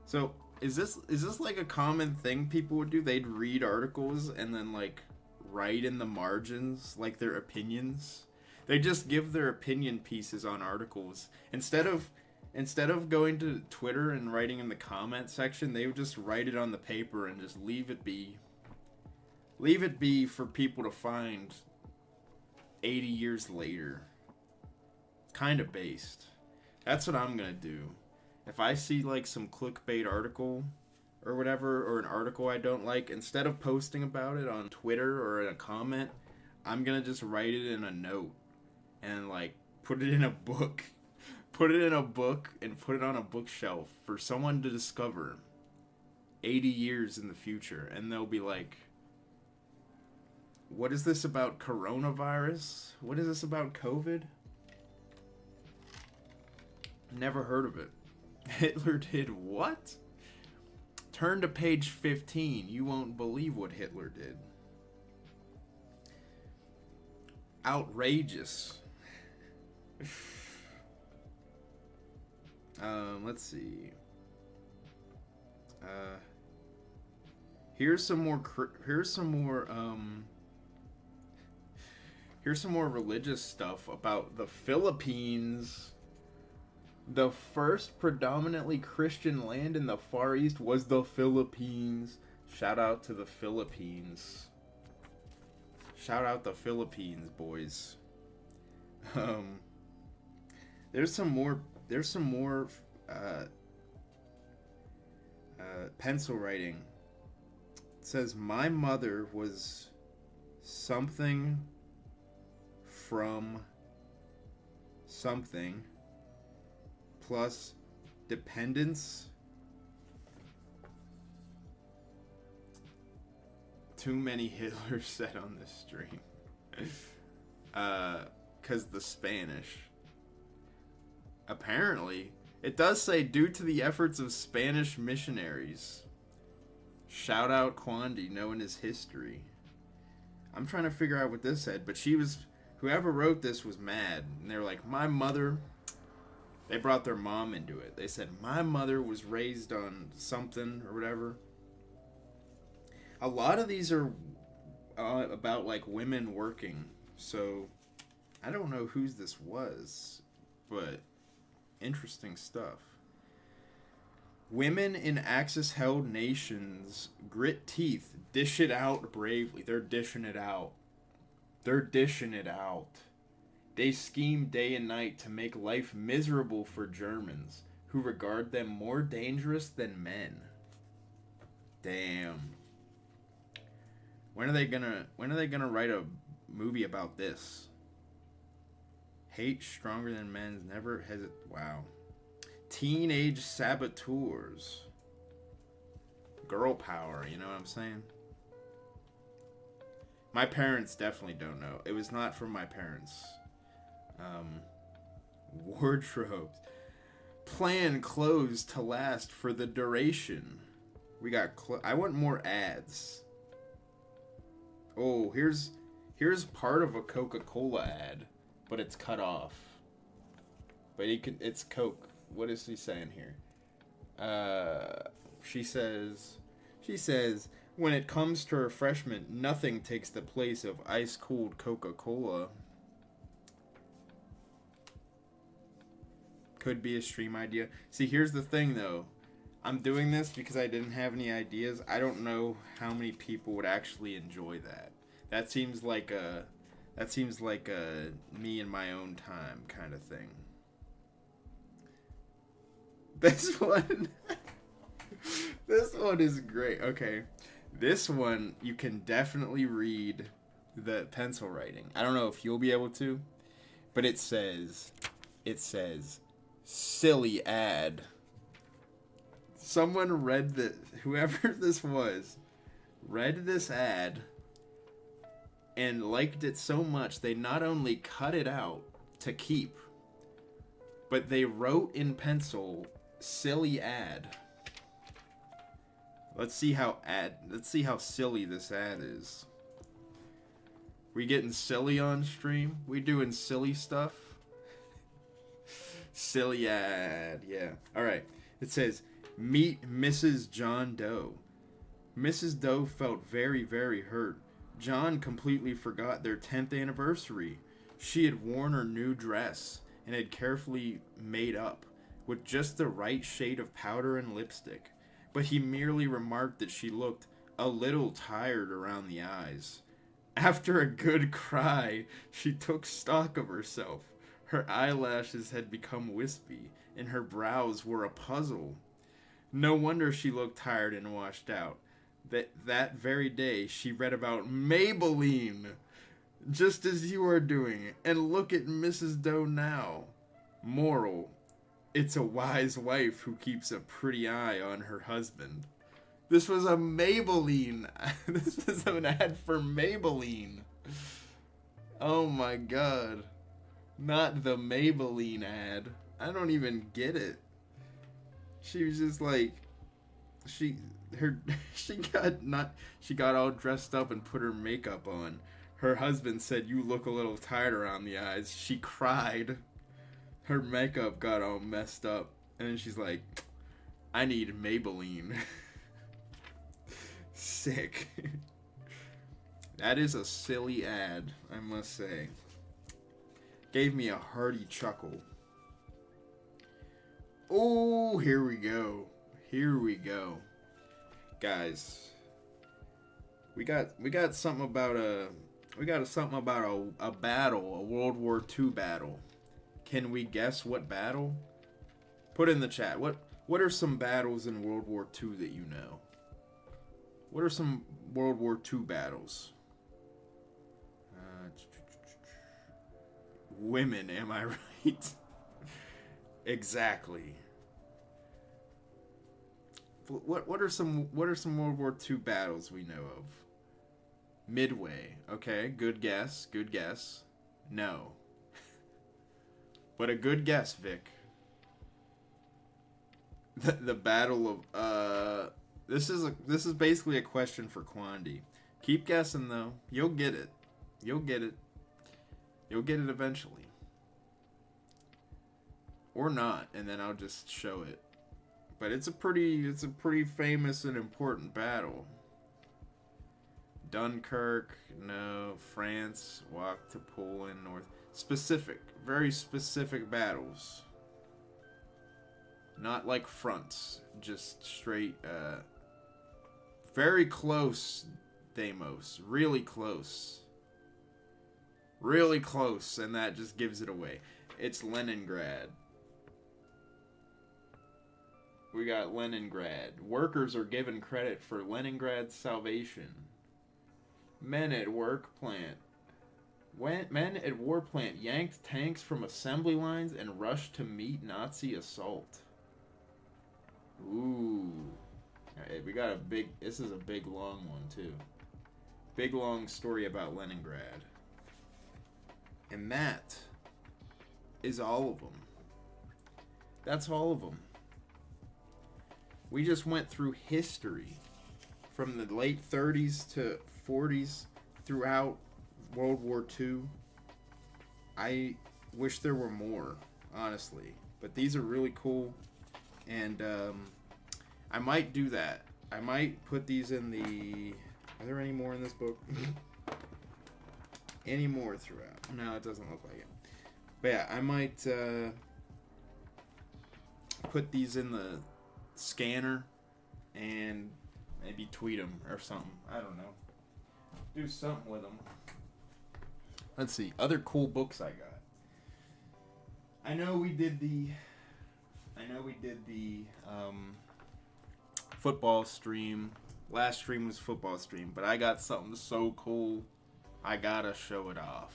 So is this like a common thing people would do? They'd read articles and then like write in the margins like their opinions. They just give their opinion pieces on articles instead of going to Twitter and writing in the comment section. They would just write it on the paper and just leave it be. Leave it be for people to find 80 years later. It's kind of based. That's what I'm gonna do. If I see like some clickbait article or whatever, or an article I don't like, instead of posting about it on Twitter or in a comment, I'm gonna just write it in a note and like put it in a book. Put it in a book and put it on a bookshelf for someone to discover 80 years in the future. And they'll be like, what is this about coronavirus? What is this about COVID? Never heard of it. Hitler did what? Turn to page 15. You won't believe what Hitler did. Outrageous. Let's see. Here's some more religious stuff about the Philippines. The first predominantly Christian land in the Far East was the Philippines. Shout out to the Philippines. Shout out the Philippines, boys. There's some more pencil writing. It says, my mother was something from something plus dependence. Too many Hitlers said on this stream. Because the Spanish. Apparently, it does say due to the efforts of Spanish missionaries. Shout out Quandi, knowing his history. I'm trying to figure out what this said, but whoever wrote this was mad. And they were like, my mother... They brought their mom into it. They said, my mother was raised on something or whatever. A lot of these are about, like, women working. So, I don't know whose this was. But, interesting stuff. Women in Axis-held nations grit teeth, dish it out bravely. They're dishing it out. They're dishing it out. They scheme day and night to make life miserable for Germans, who regard them more dangerous than men. Damn. When are they gonna write a movie about this? Hate stronger than men's never hesitate. Wow. Teenage saboteurs. Girl power, you know what I'm saying? My parents definitely don't know. It was not from my parents. Wardrobes. Plan clothes to last for the duration. We got I want more ads. Oh, here's part of a Coca-Cola ad, but it's cut off. But it's Coke what is she saying here? She says, when it comes to refreshment, nothing takes the place of ice cold Coca-Cola. Could be a stream idea. See, here's the thing though. I'm doing this because I didn't have any ideas. I don't know how many people would actually enjoy that. That seems like a me in my own time kind of thing. This one this one is great. Okay. This one you can definitely read the pencil writing. I don't know if you'll be able to, but it says silly ad. Someone read whoever this was, read this ad and liked it so much they not only cut it out to keep, but they wrote in pencil, silly ad. Let's see how silly this ad is. We getting silly on stream? We doing silly stuff? Silly ad, yeah. Alright, it says, meet Mrs. John Doe. Mrs. Doe felt very, very hurt. John completely forgot their 10th anniversary. She had worn her new dress and had carefully made up with just the right shade of powder and lipstick, but he merely remarked that she looked a little tired around the eyes. After a good cry, she took stock of herself. Her eyelashes had become wispy, and her brows were a puzzle. No wonder she looked tired and washed out. That very day, she read about Maybelline, just as you are doing, and look at Mrs. Doe now. Moral: it's a wise wife who keeps a pretty eye on her husband. This was a Maybelline. This was an ad for Maybelline. Oh my god. Not the Maybelline ad. I don't even get it. She was just like, she got all dressed up and put her makeup on. Her husband said, "You look a little tired around the eyes." She cried. Her makeup got all messed up, and then she's like, "I need Maybelline." Sick. That is a silly ad, I must say. Gave me a hearty chuckle. Oh, here we go. Here we go. Guys, we got something about a battle, a World War II battle. Can we guess what battle? Put in the chat. What are some battles in World War II that you know? What are some World War II battles? Women, am I right? Exactly. What are some World War II battles we know of? Midway. Okay, good guess. Good guess. No. But a good guess, Vic. The Battle of this is basically a question for Quandy. Keep guessing though. You'll get it. You'll get it. You'll get it eventually. Or not, and then I'll just show it. But it's a pretty famous and important battle. Dunkirk, no. France, walk to Poland, North. Specific, very specific battles. Not like fronts, just straight, very close, Deimos. Really close. Really close, and that just gives it away. It's Leningrad. We got Leningrad. Workers are given credit for Leningrad's salvation. Men at work plant. Men at war plant yanked tanks from assembly lines and rushed to meet Nazi assault. Ooh. Alright, we got this is a big long one too. Big long story about Leningrad. And that is all of them. That's all of them. We just went through history from the late 30s to 40s throughout World War II. I wish there were more, honestly. But these are really cool, and I might do that. I might put these in the... Are there any more in this book? Any more throughout? No, it doesn't look like it. But yeah, I might put these in the scanner and maybe tweet them or something. I don't know. Do something with them. Let's see. Other cool books I got. I know we did the football stream. Last stream was football stream, but I got something so cool. I gotta show it off.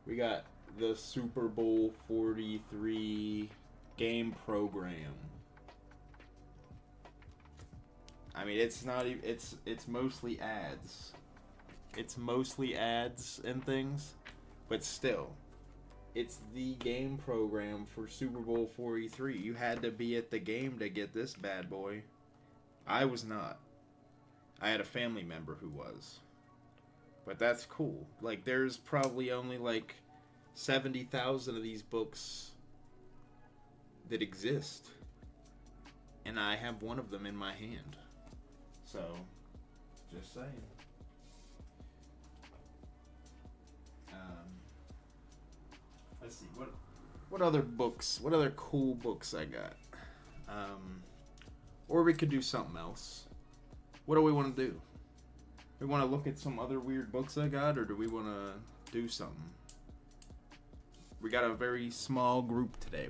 We got the Super Bowl 43 game program. I mean, it's not even, it's mostly ads. It's mostly ads and things, but still, it's the game program for Super Bowl 43. You had to be at the game to get this bad boy. I was not. I had a family member who was. But that's cool. Like, there's probably only like 70,000 of these books that exist. And I have one of them in my hand. So, just saying. Let's see, what other books, what other cool books I got? Or we could do something else. What do we want to do? We want to look at some other weird books I got, or do we want to do something? We got a very small group today.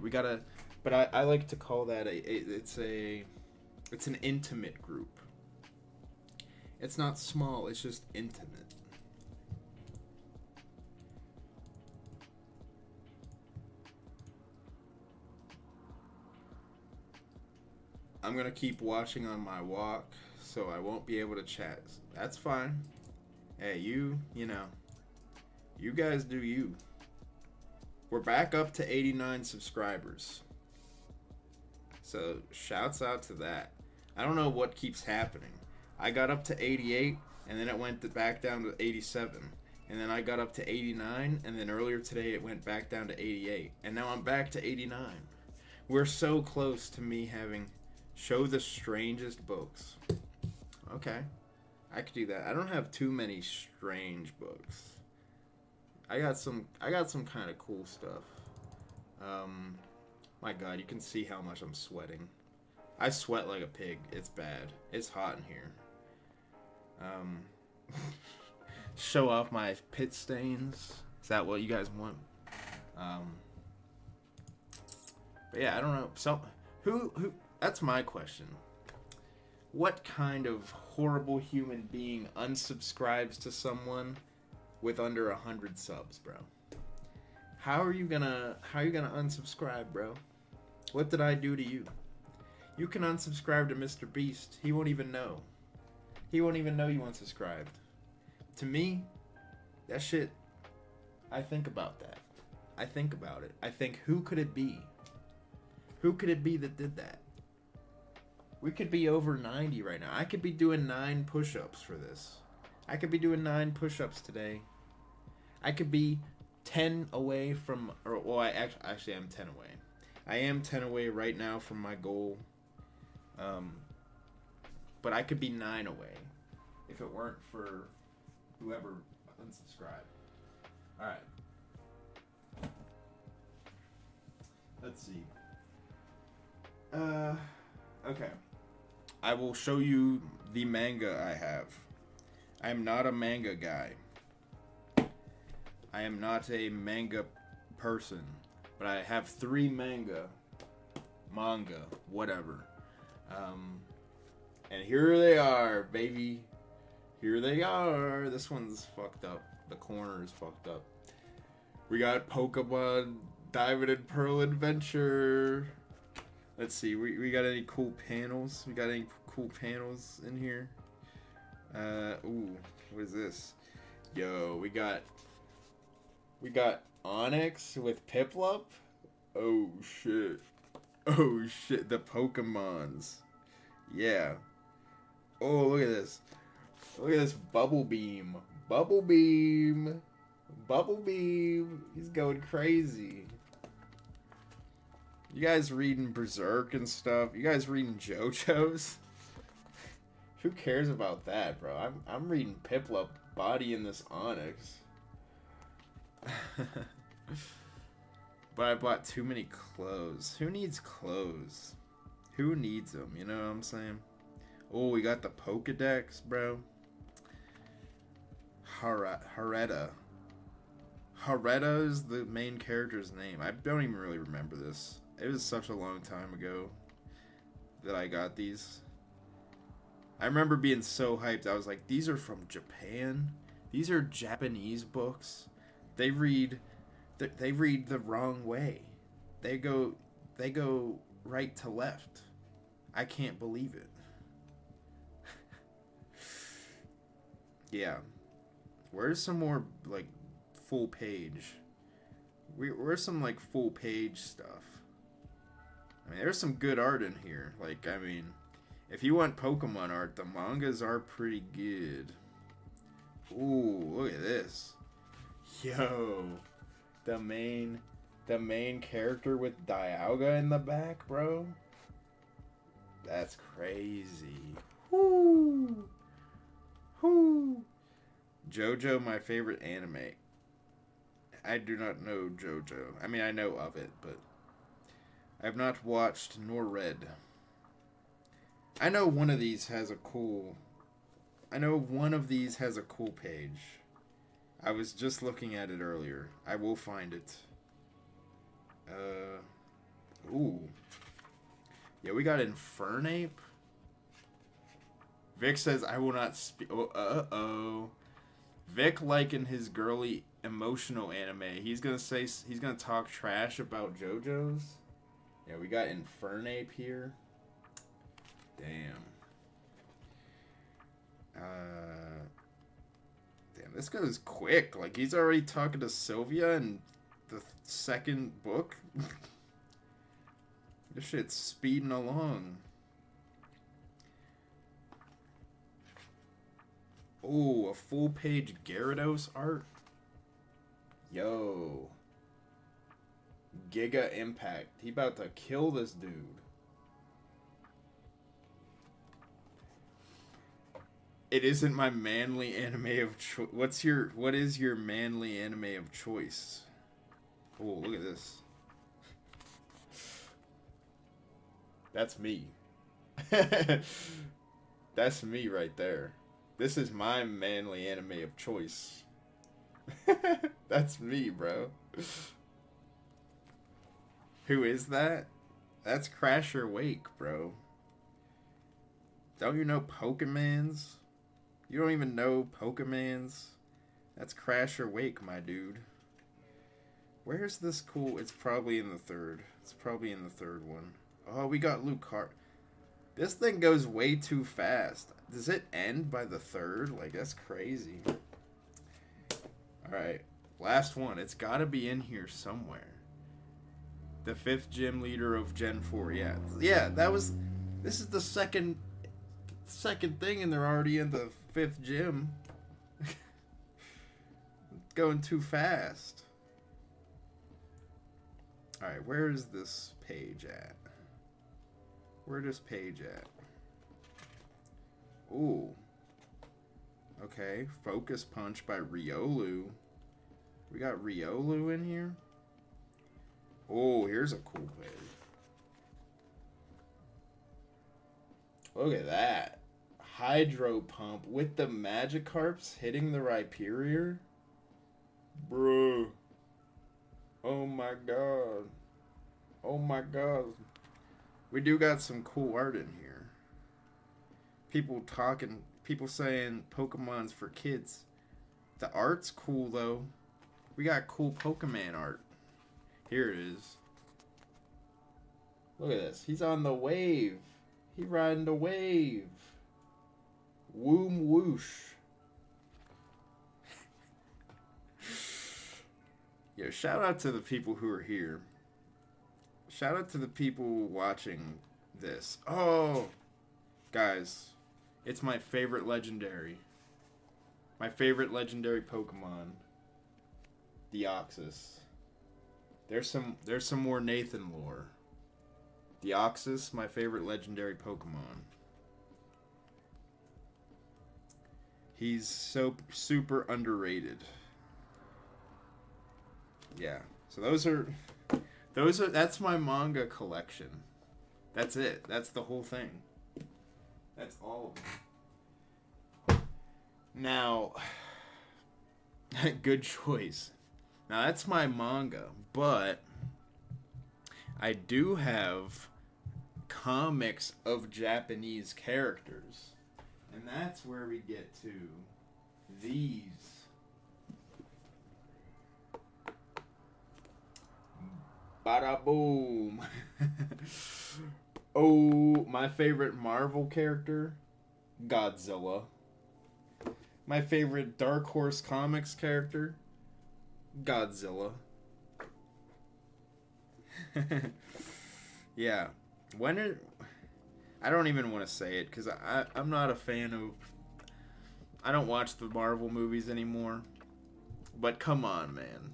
But I like to call that it's an intimate group. It's not small, it's just intimate. I'm gonna keep watching on my walk, so I won't be able to chat. That's fine. Hey, you know, you guys do you. We're back up to 89 subscribers. So, shouts out to that. I don't know what keeps happening. I got up to 88, and then it went back down to 87. And then I got up to 89, and then earlier today it went back down to 88. And now I'm back to 89. We're so close to me having... Show the strangest books. Okay. I could do that. I don't have too many strange books. I got some kind of cool stuff. My God, you can see how much I'm sweating. I sweat like a pig. It's bad. It's hot in here. Show off my pit stains. Is that what you guys want? But yeah, I don't know. So who that's my question. What kind of horrible human being unsubscribes to someone with under 100 subs, bro? How are you gonna unsubscribe, bro? What did I do to you? You can unsubscribe to Mr. Beast. He won't even know. He won't even know you unsubscribed. To me, that shit, I think about that. I think about it. I think, who could it be? Who could it be that did that? We could be over 90 right now. I could be doing 9 push-ups for this. I could be doing 9 push-ups today. I could be 10 away from... I actually am 10 away. I am 10 away right now from my goal. But I could be 9 away if it weren't for whoever unsubscribed. Alright. Let's see. Okay. I will show you the manga I have. I am not a manga guy. I am not a manga person. But I have 3 manga, whatever. And here they are, baby. Here they are. This one's fucked up. The corner is fucked up. We got Pokemon Diamond and Pearl Adventure. Let's see, we got any cool panels? We got any cool panels in here? Ooh, what is this? Yo, we got Onyx with Piplup. Oh shit. Oh shit, the Pokemons. Yeah. Oh, look at this. Look at this Bubble Beam. Bubble Beam. Bumblebee, he's going crazy. You guys reading Berserk and stuff? You guys reading JoJo's? Who cares about that, bro? I'm reading Piplup, Body in this Onyx. But I bought too many clothes. Who needs clothes? Who needs them? You know what I'm saying? Oh, we got the Pokedex, bro. Hareta. Hareta is the main character's name. I don't even really remember this. It was such a long time ago that I got these. I remember being so hyped. I was like, these are from Japan. These are Japanese books. They read the wrong way. They go right to left. I can't believe it. Yeah. Where's some more like full page? Where's some like full page stuff? I mean, there's some good art in here. Like, I mean, if you want Pokemon art, the mangas are pretty good. Ooh, look at this. Yo, the main character with Dialga in the back, bro. That's crazy. Woo. Woo. JoJo, my favorite anime. I do not know JoJo. I mean, I know of it, but I have not watched nor read. I know one of these has a cool page. I was just looking at it earlier. I will find it. Ooh. Yeah, we got Infernape. Vic says, I will not speak. Oh, uh-oh. Vic liking his girly emotional anime. He's gonna talk trash about JoJo's. Yeah, we got Infernape here. Damn. Damn, this goes quick. Like, he's already talking to Sylvia in the second book. This shit's speeding along. Oh, a full page Gyarados art? Yo. Giga Impact. He about to kill this dude. It isn't my manly anime of choice. What is your manly anime of choice? Oh, look at this. That's me. That's me right there. This is my manly anime of choice. That's me, bro. Who is that? That's Crasher Wake, bro. Don't you know Pokemans? You don't even know Pokemans? That's Crasher Wake, my dude. Where's this cool? It's probably in the third. It's probably in the third one. Oh, we got Lucario. This thing goes way too fast. Does it end by the third? Like, that's crazy. Alright. Last one. It's gotta be in here somewhere. The 5th gym leader of Gen 4. Yeah. Yeah, that was... This is the second thing and they're already in the 5th gym. Going too fast. Alright, where is this page at? Where this page at? Ooh. Okay, Focus Punch by Riolu. We got Riolu in here? Oh, here's a cool page. Look at that. Hydro Pump with the Magikarps hitting the Rhyperior? Bro. Oh my god. Oh my god. We do got some cool art in here. People saying Pokemon's for kids. The art's cool though. We got cool Pokemon art. Here it is. Look at this. He's on the wave. He riding the wave. Woom whoosh. Yo, shout out to the people who are here. Shout out to the people watching this. Oh, guys, it's my favorite legendary. My favorite legendary Pokemon. Deoxys. There's some more Nathan lore. Deoxys, my favorite legendary Pokemon. He's so super underrated. Yeah. So that's my manga collection. That's it. That's the whole thing. That's all of it. Now, good choice. Now that's my manga, but I do have comics of Japanese characters. And that's where we get to these. Bada boom. Oh, my favorite Marvel character, Godzilla. My favorite Dark Horse Comics character, Godzilla. Yeah. I don't even want to say it because I'm not a fan of. I don't watch the Marvel movies anymore. But come on, man.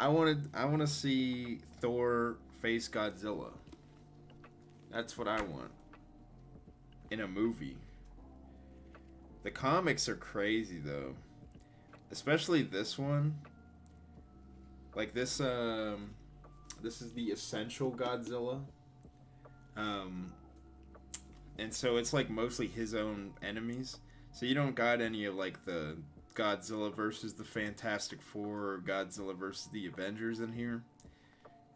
I want to see Thor face Godzilla. That's what I want in a movie. The comics are crazy though, especially this one. Like this is the Essential Godzilla. And so it's like mostly his own enemies. So you don't got any of like the Godzilla versus the Fantastic Four or Godzilla versus the Avengers in here.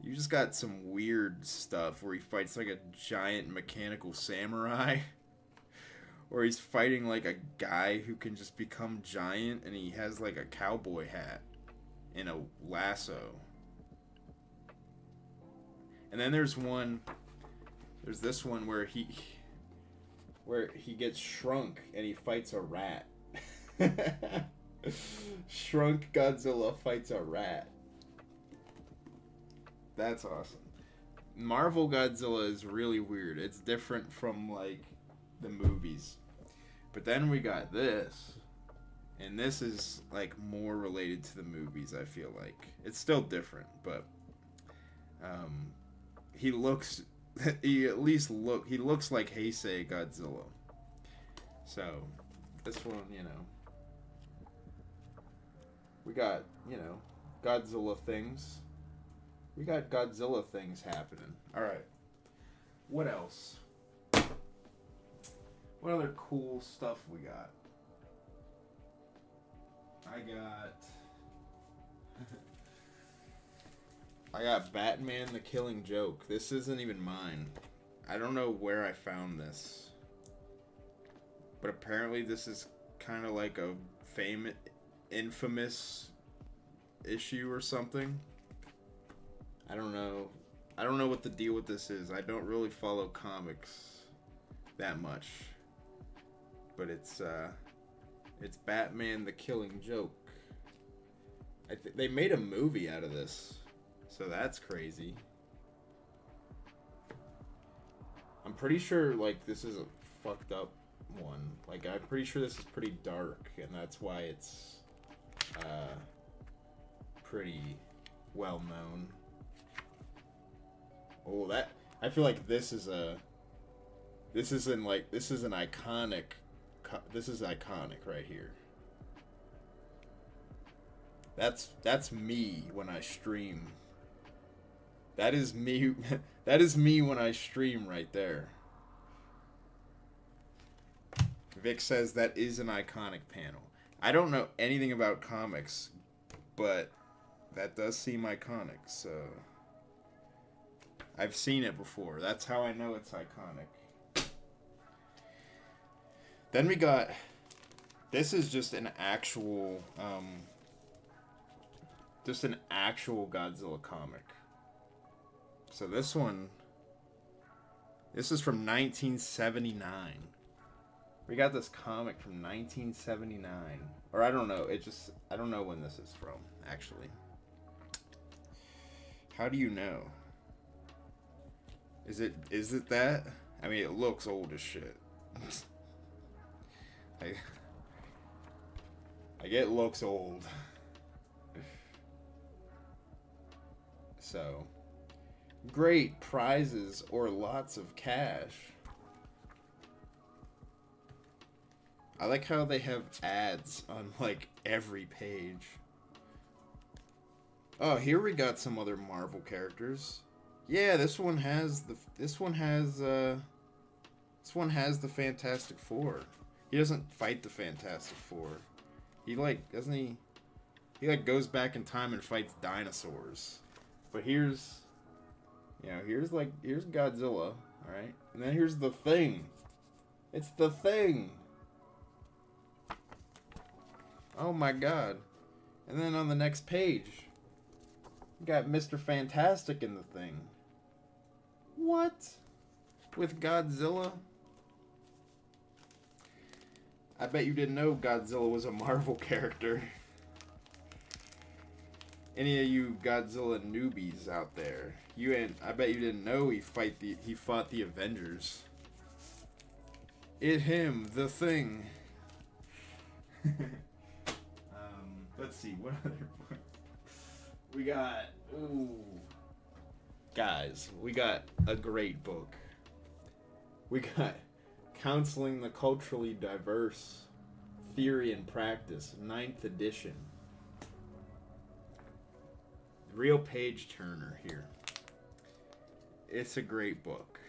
You just got some weird stuff where he fights like a giant mechanical samurai. Or he's fighting like a guy who can just become giant and he has like a cowboy hat and a lasso. And then there's this one where he gets shrunk and he fights a rat. Shrunk Godzilla fights a rat. That's awesome. Marvel Godzilla is really weird. It's different from like the movies. But then we got this. And this is like more related to the movies, I feel like. It's still different, but he looks he looks like Heisei Godzilla. So, this one, we got, Godzilla things. We got Godzilla things happening. Alright. What else? What other cool stuff we got? I got Batman the Killing Joke. This isn't even mine. I don't know where I found this. But apparently this is kind of like a infamous issue or something. I don't know. I don't know what the deal with this is. I don't really follow comics that much. But it's Batman the Killing Joke. They made a movie out of this. So that's crazy. I'm pretty sure, like, this is a fucked up one. Like, I'm pretty sure this is pretty dark, and that's why it's pretty well known. Oh, I feel like this is iconic right here. That's me when I stream. That is me. That is me when I stream right there. Vic says that is an iconic panel. I don't know anything about comics, but that does seem iconic, so I've seen it before. That's how I know it's iconic. Then we got, this is just an actual Godzilla comic. So this is from 1979. We got this comic from 1979. Or I don't know, I don't know when this is from, actually. How do you know? Is it that? I mean, it looks old as shit. I get it looks old. So, great prizes or lots of cash. I like how they have ads on like every page. Oh, here we got some other Marvel characters. Yeah, this one has the Fantastic Four. He doesn't fight the Fantastic Four. He like doesn't he? He like goes back in time and fights dinosaurs. But here's here's Godzilla, all right? And then here's the Thing. It's the Thing. Oh my god. And then on the next page, you got Mr. Fantastic in the Thing. What? With Godzilla? I bet you didn't know Godzilla was a Marvel character. Any of you Godzilla newbies out there, I bet you didn't know he fought the Avengers. Him, the Thing. Let's see, what other books? We got, guys, we got a great book. We got Counseling the Culturally Diverse, Theory and Practice, 9th edition. Real page turner here. It's a great book.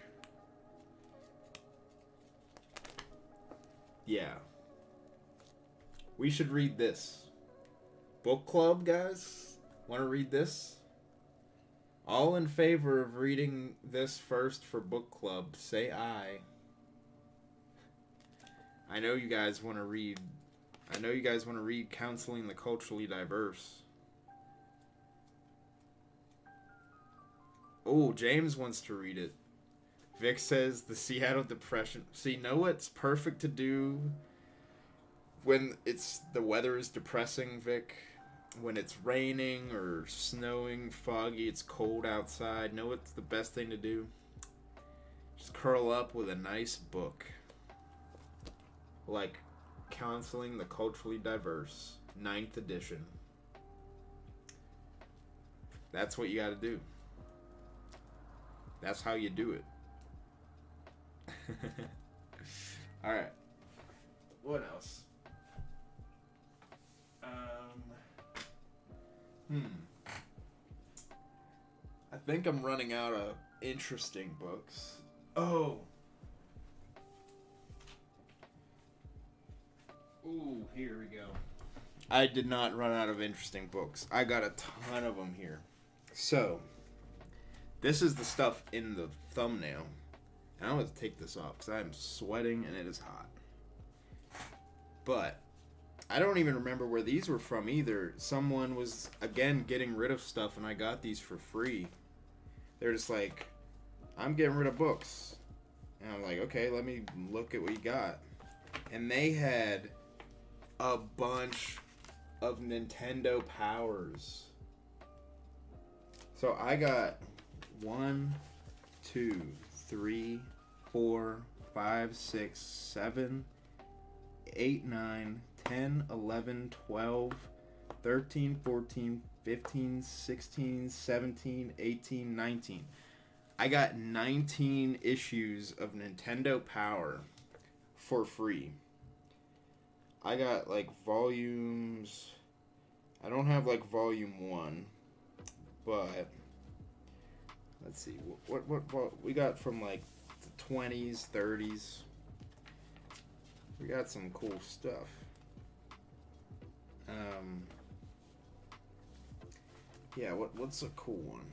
Yeah. We should read this. Book club, guys? Want to read this? All in favor of reading this first for book club, say aye. I know you guys want to read Counseling the Culturally Diverse. Oh, James wants to read it. Vic says the Seattle Depression. See, know what's perfect to do when the weather is depressing, Vic? When it's raining or snowing, foggy, it's cold outside. Know what's the best thing to do? Just curl up with a nice book. Like Counseling the Culturally Diverse, 9th edition. That's what you gotta do. That's how you do it. Alright. What else? I think I'm running out of interesting books. Oh. Ooh, here we go. I did not run out of interesting books. I got a ton of them here. So, this is the stuff in the thumbnail. And I'm going to take this off because I'm sweating and it is hot. But I don't even remember where these were from either. Someone was, again, getting rid of stuff and I got these for free. They're just like, I'm getting rid of books. And I'm like, okay, let me look at what you got. And they had a bunch of Nintendo Powers. So I got 1, 2, 3, 4, 5, 6, 7, 8, 9, 10, 11, 12, 13, 14, 15, 16, 17, 18, 19. I got 19 issues of Nintendo Power for free. I got like volumes. I don't have like volume 1, but let's see what we got from like the 20s, 30s. We got some cool stuff. Yeah, what's a cool one?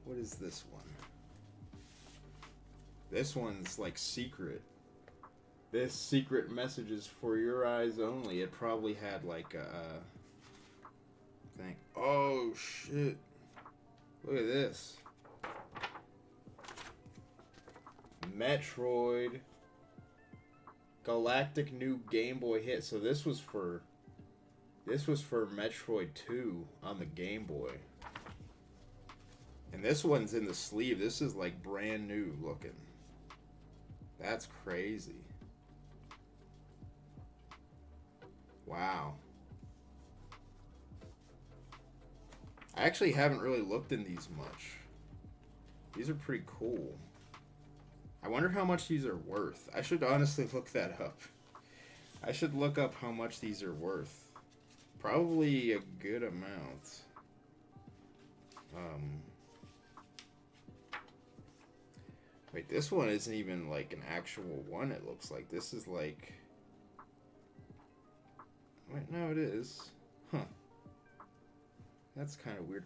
What is this one? This one's like secret. This secret messages for your eyes only. It probably had like a thing. Oh shit. Look at this. Metroid Galactic new Game Boy hit. So this was for Metroid 2 on the Game Boy. And this one's in the sleeve. This is like brand new looking. That's crazy. Wow. I actually haven't really looked in these much. These are pretty cool. I wonder how much these are worth. I should honestly look that up. I should look up how much these are worth. Probably a good amount. Wait, this one isn't even like an actual one, it looks like. This is like... Wait, no, it is. Huh. That's kind of weird.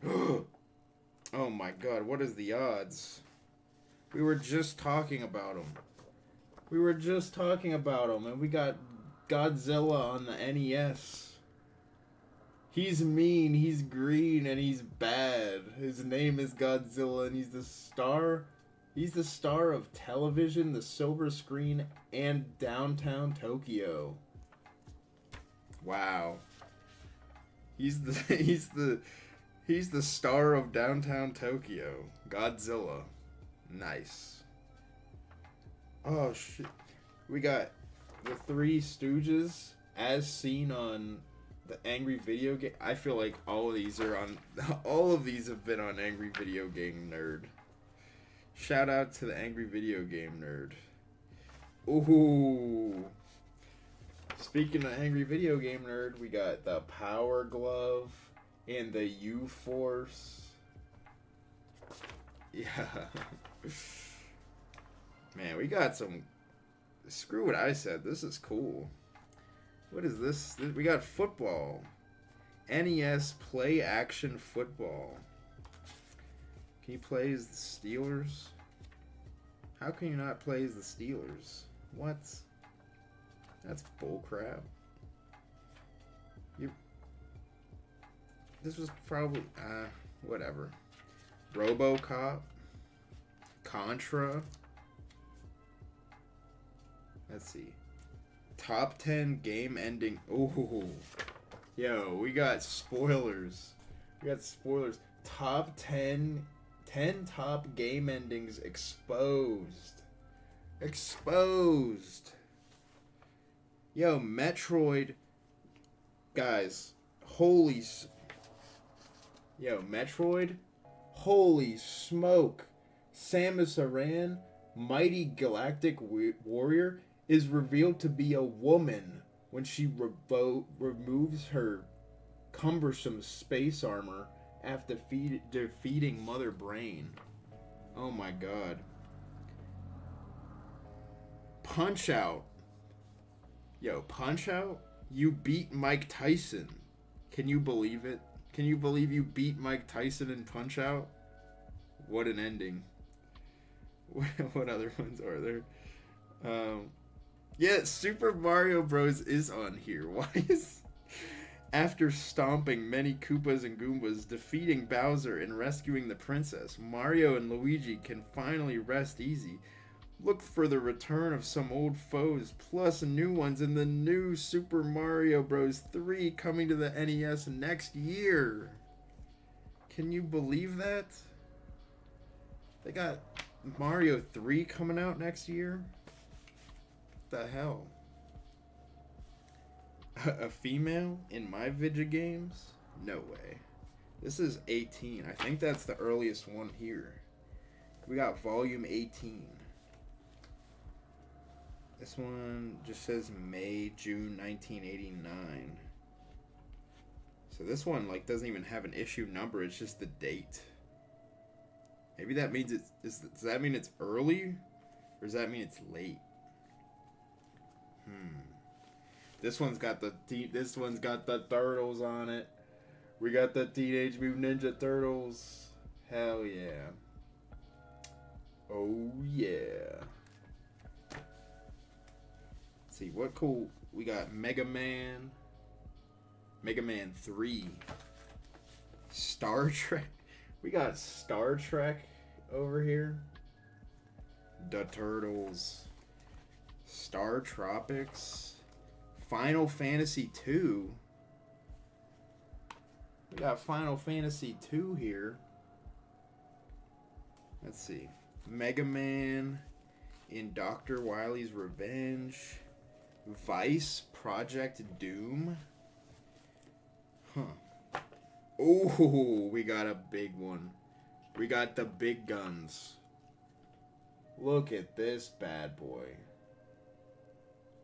Oh my god, what is the odds? We were just talking about them. And we got Godzilla on the NES. He's mean, he's green, and he's bad. His name is Godzilla, and he's the star. He's the star of television, the silver screen, and downtown Tokyo. Wow. He's the star of downtown Tokyo. Godzilla. Nice. Oh shit. We got the Three Stooges as seen on the Angry Video Game. I feel like all of these have been on Angry Video Game Nerd. Shout out to the Angry Video Game Nerd. Ooh. Speaking of Angry Video Game Nerd, we got the Power Glove and the U-Force. Yeah. Man, we got some... Screw what I said. This is cool. What is this? We got football. NES Play Action Football. Can you play as the Steelers? How can you not play as the Steelers? What? That's bullcrap. This was probably... whatever. RoboCop. Contra. Let's see. Top 10 game ending. Ooh. Yo, we got spoilers. Top 10 top game endings exposed. Yo, Metroid. Guys, Metroid. Holy smoke. Samus Aran, Mighty Galactic Warrior, is revealed to be a woman when she removes her cumbersome space armor after defeating Mother Brain. Oh my god. Punch Out. Yo, Punch Out? You beat Mike Tyson. Can you believe it? Can you believe you beat Mike Tyson in Punch Out? What an ending. What other ones are there? Yeah, Super Mario Bros. Is on here. Why is... After stomping many Koopas and Goombas, defeating Bowser, and rescuing the princess, Mario and Luigi can finally rest easy. Look for the return of some old foes, plus new ones in the new Super Mario Bros. 3 coming to the NES next year. Can you believe that? They got Mario 3 coming out next year? What the hell? A female in my video games? No way. This is 18. I think that's the earliest one here. We got volume 18. This one just says May, June 1989. So this one like doesn't even have an issue number, it's just the date. Maybe that means does that mean it's early? Or does that mean it's late? This one's got the turtles on it. We got the Teenage Mutant Ninja Turtles. Hell yeah. Oh yeah. Let's see what cool. We got Mega Man 3. Star Trek. We got Star Trek over here. The Turtles. Star Tropics. Final Fantasy 2. We got Final Fantasy 2 here. Let's see. Mega Man in Dr. Wily's Revenge. Vice Project Doom. Huh. Ooh, we got a big one. We got the big guns. Look at this bad boy.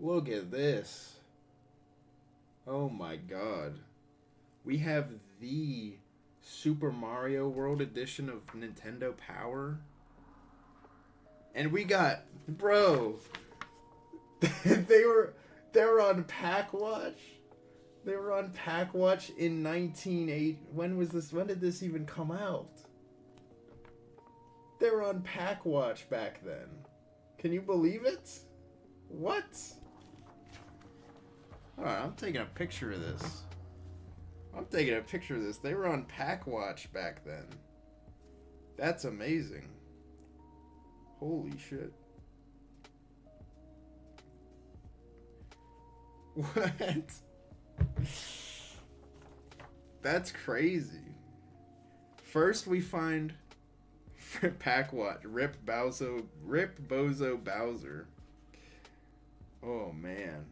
Look at this. Oh my god. We have the Super Mario World edition of Nintendo Power. And we got, bro, they were on Pack Watch. They were on Pack Watch in 1980. When was this? When did this even come out? They were on Pack Watch back then. Can you believe it? What? Alright, I'm taking a picture of this. They were on Pack Watch back then. That's amazing. Holy shit. What? That's crazy. First we find Pack Watch. Rip Bozo Bowser. Oh man.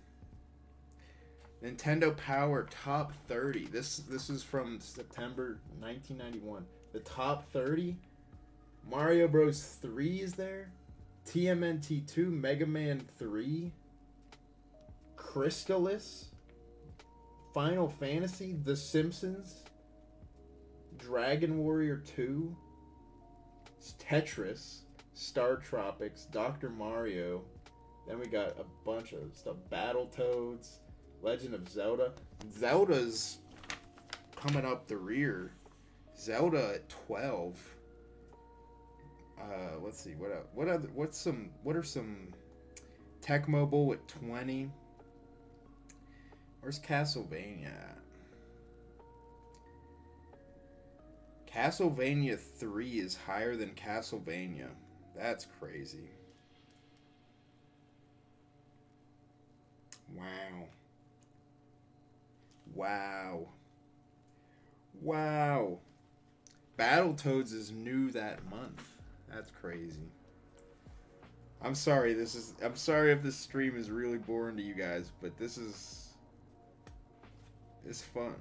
Nintendo Power Top 30. This is from September 1991. The top 30. Mario Bros. 3 is there. TMNT 2, Mega Man 3, Crystalis, Final Fantasy, The Simpsons, Dragon Warrior 2, Tetris, Star Tropics, Dr. Mario. Then we got a bunch of stuff. Battletoads, Legend of Zelda. Zelda's coming up the rear. Zelda at 12. Let's see what are some Tecmo Bowl at 20. Where's Castlevania at? Castlevania 3 is higher than Castlevania. That's crazy. Wow. Battletoads is new that month. That's crazy. I'm sorry if this stream is really boring to you guys, but it's fun.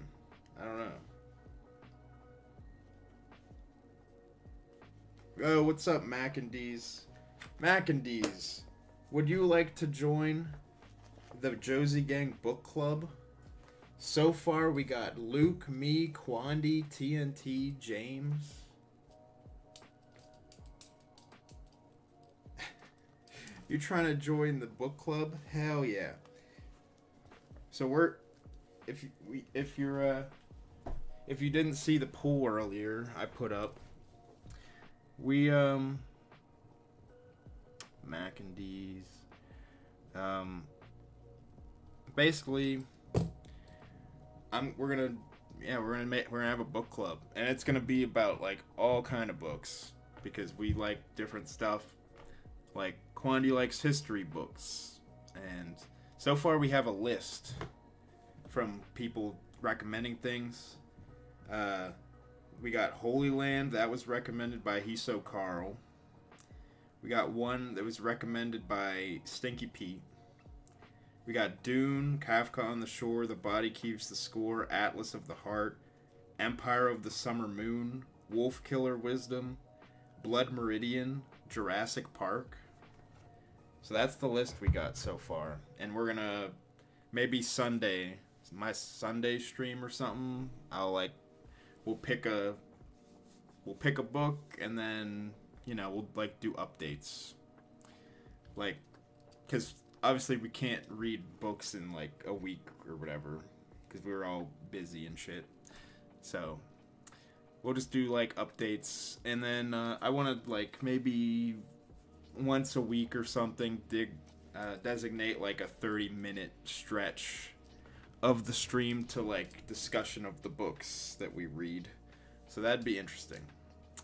I don't know. Oh, what's up, Mac and D's? Mac and D's, would you like to join the Josie Gang Book Club? So far, we got Luke, me, Quandy, TNT, James. You trying to join the book club? Hell yeah! So if you didn't see the poll earlier, I put up. We Mac and D's. Basically, we're gonna have a book club, and it's gonna be about like all kind of books because we like different stuff. Like Quandy likes history books, and so far we have a list from people recommending things. We got Holy Land, that was recommended by Hiso Carl. We got one that was recommended by Stinky Pete. We got Dune, Kafka on the Shore, The Body Keeps the Score, Atlas of the Heart, Empire of the Summer Moon, Wolf Killer Wisdom, Blood Meridian, Jurassic Park. So that's the list we got so far. And we're gonna, maybe Sunday, my Sunday stream or something, we'll pick a book, and then, we'll like do updates. Like, because obviously we can't read books in like a week or whatever, because we were all busy and shit. So we'll just do like updates, and then I want to like maybe once a week or something designate like a 30-minute stretch of the stream to like discussion of the books that we read. So that'd be interesting.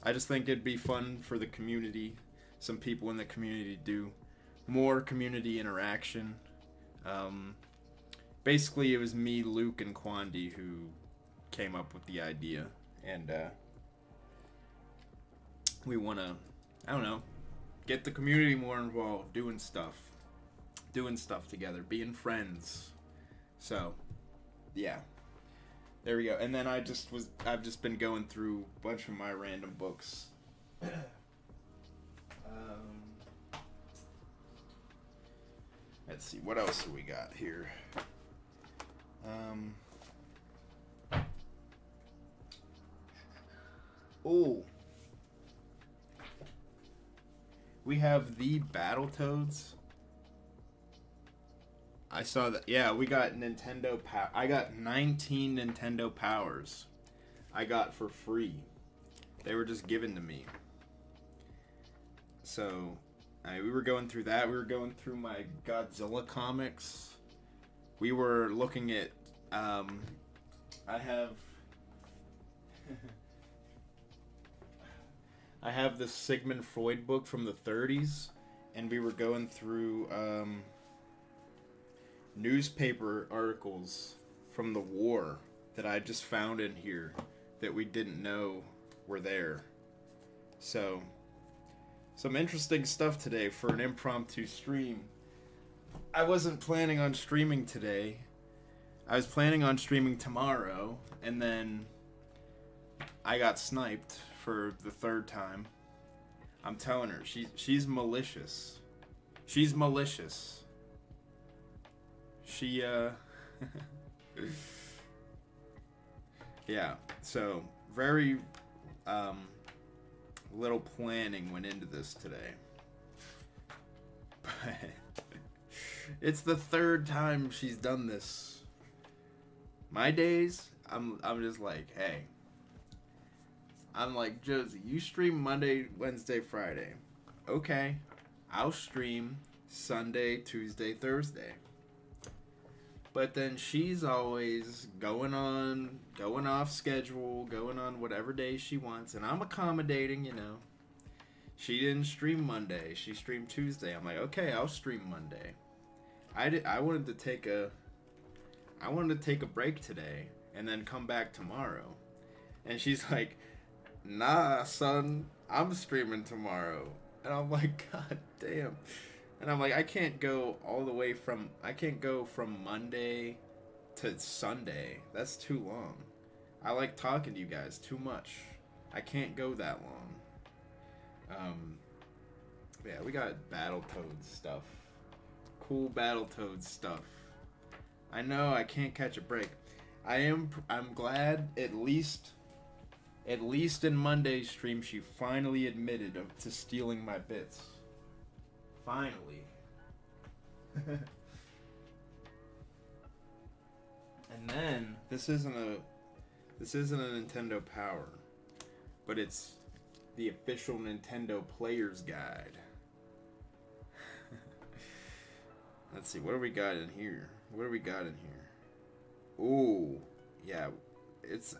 I just think it'd be fun for the community. Some people in the community do more community interaction. Basically, it was me, Luke, and Quandy who came up with the idea, and we want to, I don't know, get the community more involved, doing stuff together, being friends. So, yeah. There we go. And then I've just been going through a bunch of my random books. Let's see, what else do we got here? Oh, we have the Battletoads. I saw that. Yeah, we got Nintendo I got 19 Nintendo Powers. I got for free. They were just given to me. So, we were going through that. We were going through my Godzilla comics. We were looking at. I have. I have this Sigmund Freud book from the 30s, and we were going through newspaper articles from the war that I just found in here that we didn't know were there. So, some interesting stuff today for an impromptu stream. I wasn't planning on streaming today. I was planning on streaming tomorrow, and then I got sniped for the third time. I'm telling her, she's malicious. She's malicious. She yeah, so very little planning went into this today. But it's the third time she's done this. My days, I'm just like, hey. I'm like, Josie, you stream Monday, Wednesday, Friday. Okay, I'll stream Sunday, Tuesday, Thursday. But then she's always going off schedule, going on whatever day she wants, and I'm accommodating, you know. She didn't stream Monday, she streamed Tuesday. I'm like, okay, I'll stream Monday. I wanted to take a break today and then come back tomorrow. And she's like, nah, son, I'm streaming tomorrow. And I'm like, god damn. And I'm like, I can't go from Monday to Sunday. That's too long. I like talking to you guys too much. I can't go that long. Yeah, we got Battletoads stuff. Cool Battletoads stuff. I know I can't catch a break. I'm glad at least in Monday's stream she finally admitted to stealing my bits. Finally. And then this isn't a Nintendo Power, but it's the official Nintendo Player's Guide. Let's see, what do we got in here? Ooh, yeah, it's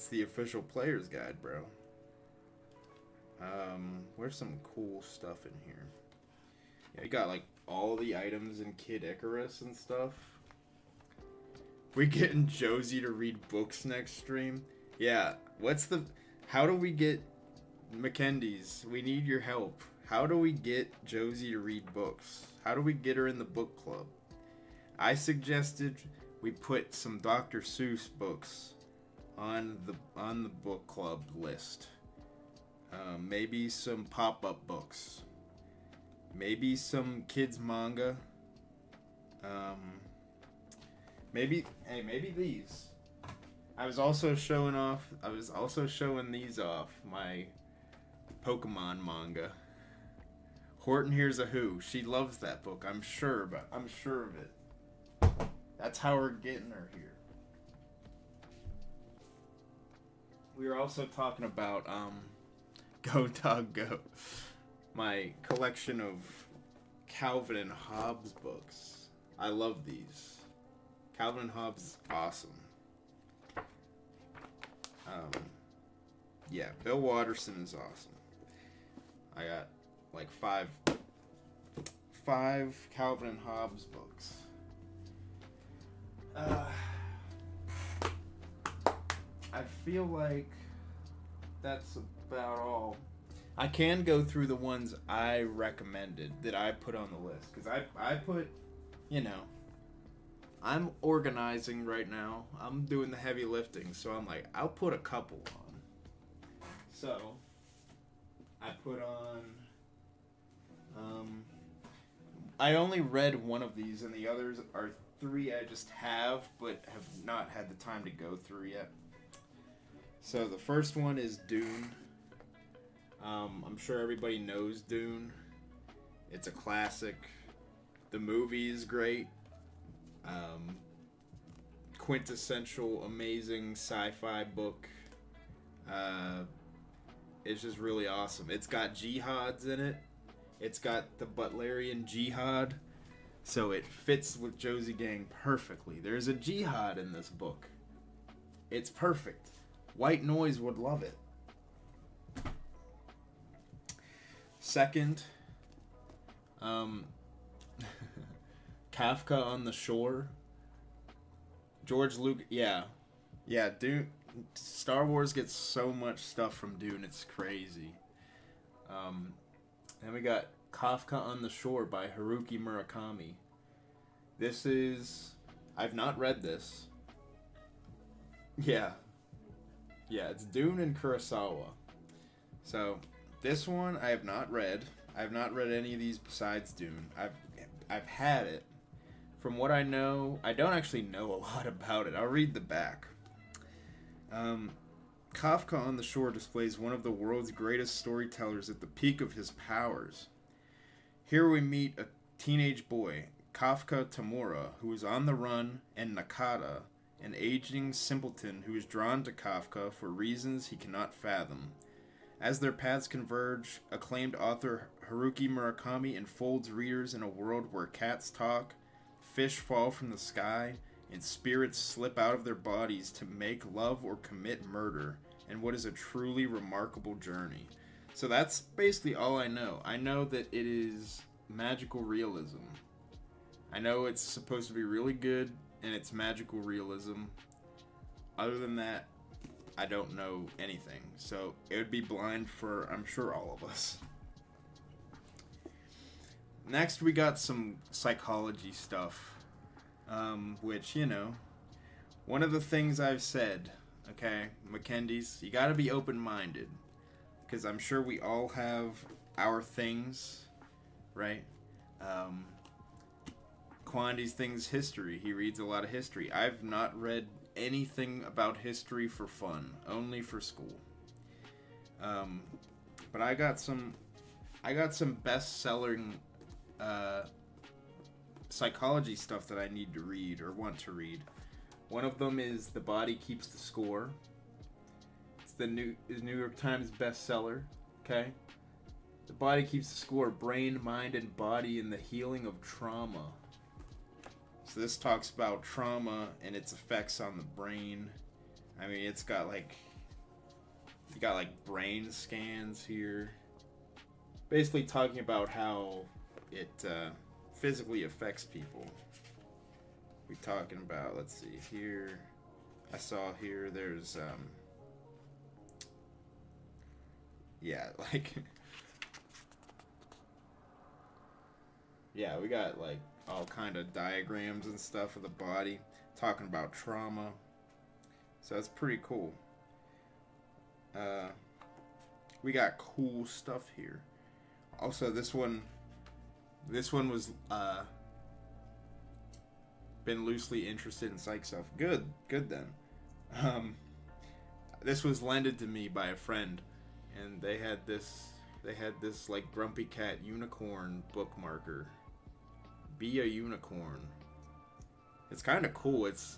the official Player's Guide, bro. Where's some cool stuff in here? Yeah, you got like all the items in Kid Icarus and stuff. We getting Josie to read books next stream? Yeah, how do we get Mackenzie's? We need your help. How do we get Josie to read books? How do we get her in the book club? I suggested we put some Dr. Seuss books on the book club list. Maybe some pop-up books. Maybe some kids manga. Maybe these. I was also showing these off, my Pokemon manga. Horton Hears a Who. She loves that book, I'm sure of it. That's how we're getting her here. We were also talking about Go Dog Go. My collection of Calvin and Hobbes books. I love these. Calvin and Hobbes is awesome. Yeah, Bill Watterson is awesome. I got like five Calvin and Hobbes books. I feel like that's about all. I can go through the ones I recommended that I put on the list, because I put, I'm organizing right now. I'm doing the heavy lifting, so I'm like, I'll put a couple on. So, I put on. I only read one of these, and the others are three I just have, but have not had the time to go through yet. So the first one is Dune. I'm sure everybody knows Dune. It's a classic. The movie is great. Quintessential, amazing sci-fi book. It's just really awesome. It's got jihads in it. It's got the Butlerian jihad. So it fits with Josie Gang perfectly. There's a jihad in this book. It's perfect. White Noise would love it. Second, Kafka on the Shore. George Lucas, yeah, Dune. Star Wars gets so much stuff from Dune, it's crazy. Then we got Kafka on the Shore by Haruki Murakami. This is, I've not read this. Yeah, it's Dune and Kurosawa. So this one I have not read. I have not read any of these besides Dune. I've had it. From what I know, I don't actually know a lot about it. I'll read the back. Kafka on the Shore displays one of the world's greatest storytellers at the peak of his powers. Here we meet a teenage boy, Kafka Tamura, who is on the run, and Nakata, an aging simpleton who is drawn to Kafka for reasons he cannot fathom. As their paths converge, acclaimed author Haruki Murakami enfolds readers in a world where cats talk, fish fall from the sky, and spirits slip out of their bodies to make love or commit murder, in what is a truly remarkable journey. So that's basically all I know. I know that it is magical realism. I know it's supposed to be really good, and it's magical realism. Other than that, I don't know anything. So it would be blind for, I'm sure, all of us. Next, we got some psychology stuff. Which, one of the things I've said, okay, Mackendies, you gotta be open-minded. Because I'm sure we all have our things, right? Quandy's thing's history. He reads a lot of history. I've not read anything about history for fun, only for school. But I got some best-selling psychology stuff that I need to read or want to read. One of them is The Body Keeps the Score. It's the New York Times bestseller. Okay, The Body Keeps the Score: Brain, Mind, and Body in the Healing of Trauma. So this talks about trauma and its effects on the brain. I mean, it's got you got brain scans here, basically talking about how it physically affects people. We talking about, let's see here. I saw here there's we got all kind of diagrams and stuff of the body talking about trauma. So that's pretty cool. We got cool stuff here. Also, this one was been loosely interested in psych stuff. Good then. This was lended to me by a friend, and they had this Grumpy Cat unicorn bookmarker. Be a unicorn. It's kind of cool. It's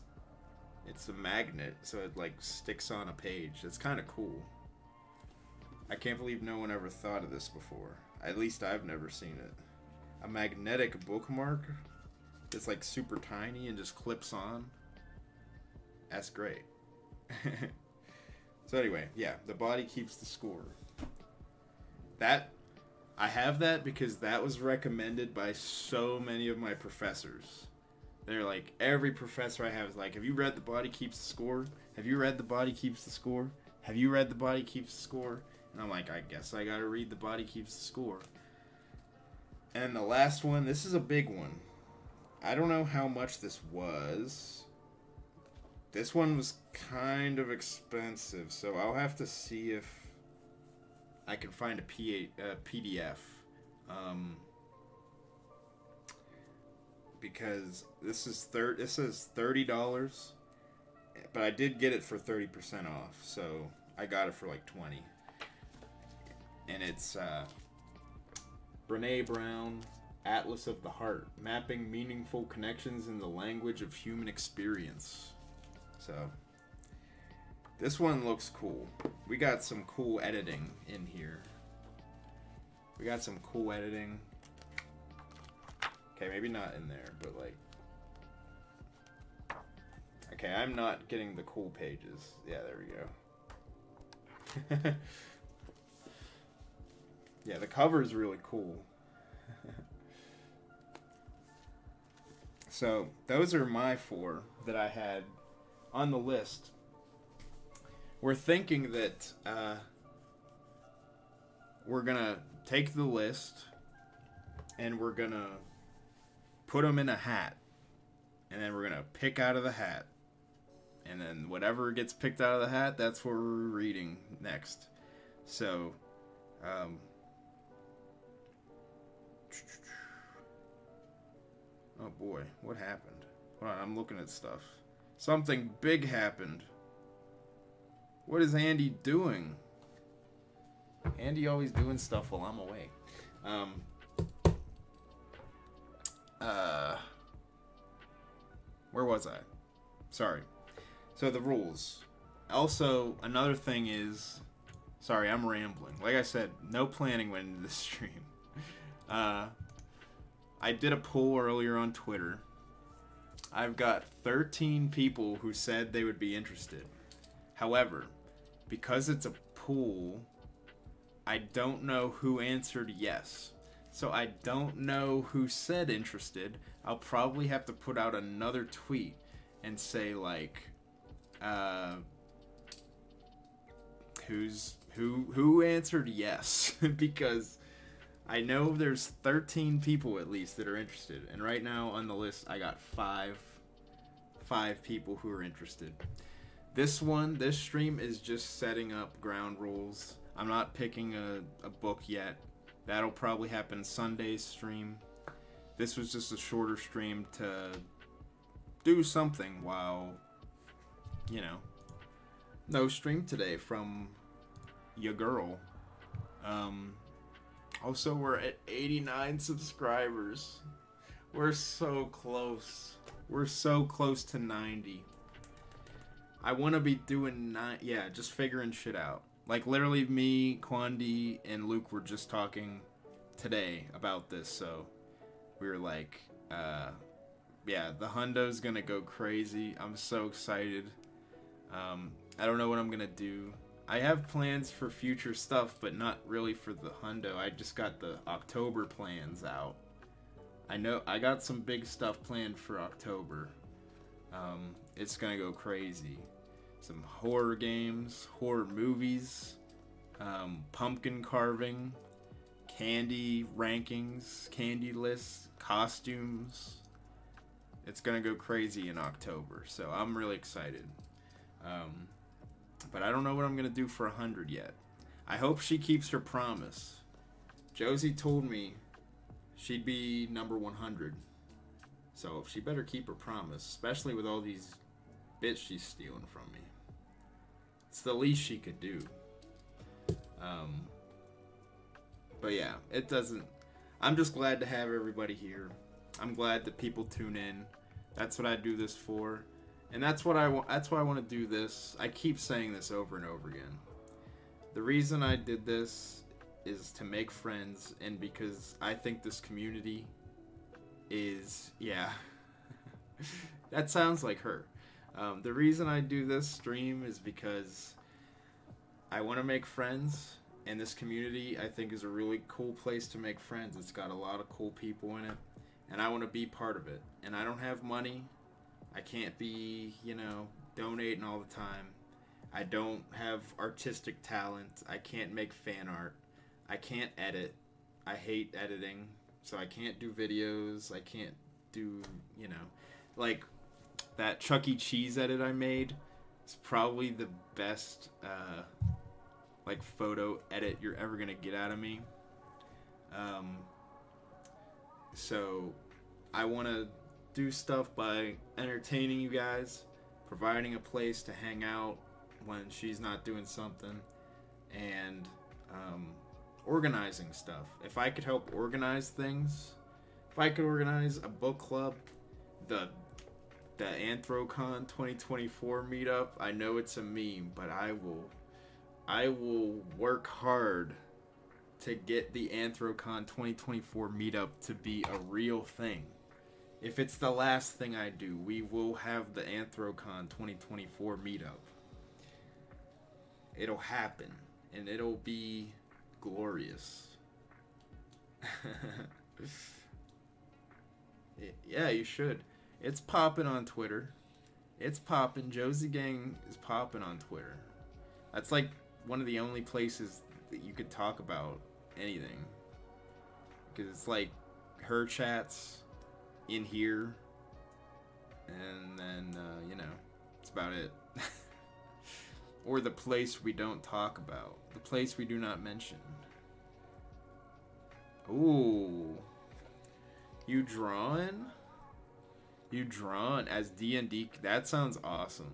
a magnet, so it sticks on a page. It's kind of cool. I can't believe no one ever thought of this before. At least I've never seen it. A magnetic bookmark that's super tiny and just clips on. That's great. So anyway, The Body Keeps the Score. That, I have that because that was recommended by so many of my professors. They're every professor I have is have you read The Body Keeps the Score? Have you read The Body Keeps the Score? Have you read The Body Keeps the Score? And I'm I guess I gotta read The Body Keeps the Score. And the last one, this is a big one. I don't know how much this was. This one was kind of expensive, so I'll have to see if I can find a PDF. Um, because this is $30, but I did get it for 30% off, so I got it for like 20. And it's Brene Brown, Atlas of the Heart, mapping meaningful connections in the language of human experience. So this one looks cool. We got some cool editing in here. Okay, maybe not in there, but like... Okay, I'm not getting the cool pages. Yeah, there we go. Yeah, the cover is really cool. So, those are my 4 that I had on the list. We're thinking that we're going to take the list and we're going to put them in a hat. And then we're going to pick out of the hat. And then whatever gets picked out of the hat, that's what we're reading next. So, oh boy, what happened? Hold on, I'm looking at stuff. Something big happened. What is Andy doing? Andy always doing stuff while I'm away. Where was I? Sorry. So the rules. Also, another thing is... Sorry, I'm rambling. Like I said, no planning went into this stream. I did a poll earlier on Twitter. I've got 13 people who said they would be interested. However, because it's a poll, I don't know who answered yes. So I don't know who said interested. I'll probably have to put out another tweet and say like, who answered yes? Because I know there's 13 people at least that are interested, and right now on the list I got five people who are interested. This stream is just setting up ground rules. I'm not picking a book yet. That'll probably happen Sunday's stream. This was just a shorter stream to do something while, you know, no stream today from your girl. Also, we're at 89 subscribers. We're so close. We're so close to 90. I want to be doing just figuring shit out. Like, literally me, Quandi, and Luke were just talking today about this, so we were like, the hundo's gonna go crazy. I'm so excited. I don't know what I'm gonna do. I have plans for future stuff, but not really for the hundo. I just got the October plans out. I know I got some big stuff planned for October. It's gonna go crazy. Some horror games, horror movies, pumpkin carving, candy rankings, candy lists, costumes. It's gonna go crazy in October, so I'm really excited. But I don't know what I'm gonna do for 100 yet. I hope she keeps her promise. Josie told me she'd be number 100. So she better keep her promise, especially with all these bits she's stealing from me. It's the least she could do. But yeah, it doesn't... I'm just glad to have everybody here. I'm glad that people tune in. That's what I do this for. And that's what I want. That's why I want to do this. I keep saying this over and over again. The reason I did this is to make friends, and because I think this community is, that sounds like her. The reason I do this stream is because I want to make friends, and this community I think is a really cool place to make friends. It's got a lot of cool people in it, and I want to be part of it. And I don't have money. I can't be, donating all the time. I don't have artistic talent. I can't make fan art. I can't edit. I hate editing. So I can't do videos. I can't do, you know, like that Chuck E. Cheese edit I made is probably the best like photo edit you're ever gonna get out of me. So I want to do stuff by entertaining you guys, providing a place to hang out when she's not doing something, and organizing stuff. If I could help organize things, if I could organize a book club, the Anthrocon 2024 meetup, I know it's a meme, but I will work hard to get the Anthrocon 2024 meetup to be a real thing. If it's the last thing I do, we will have the Anthrocon 2024 meetup. It'll happen, and it'll be glorious. Yeah, you should. It's popping on Twitter. It's popping. Josie Gang is popping on Twitter. That's like one of the only places that you could talk about anything. Because it's like her chats in here. And then, you know, it's about it. Or the place we don't talk about. The place we do not mention. Ooh. You drawing? You drawn as D&D? That sounds awesome.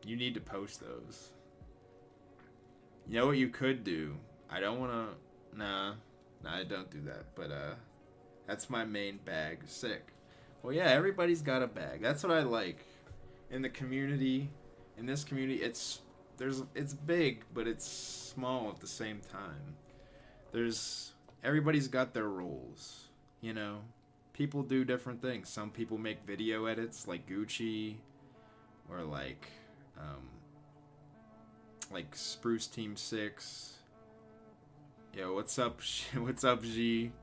You need to post those. You know what you could do? I don't want to... Nah, I don't do that. But, that's my main bag. Sick. Well, yeah, everybody's got a bag. That's what I like. In the community, in this community, it's big, but it's small at the same time. Everybody's got their roles, you know? People do different things. Some people make video edits, like Gucci, or like Spruce Team 6. Yo, what's up, what's up, G?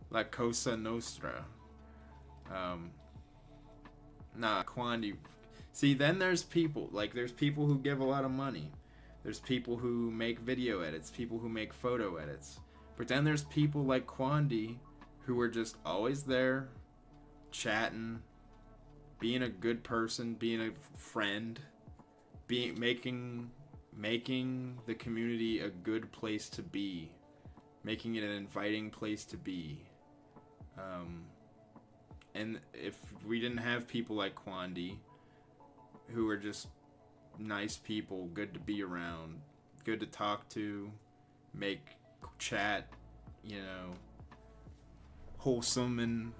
La Cosa Nostra. Quandi. See, then there's people who give a lot of money. There's people who make video edits, people who make photo edits. But then there's people like Quandi who are just always there, chatting, being a good person, being a friend, making the community a good place to be, making it an inviting place to be. And if we didn't have people like Quandi, who are just nice people, good to be around, good to talk to, make chat, you know, wholesome and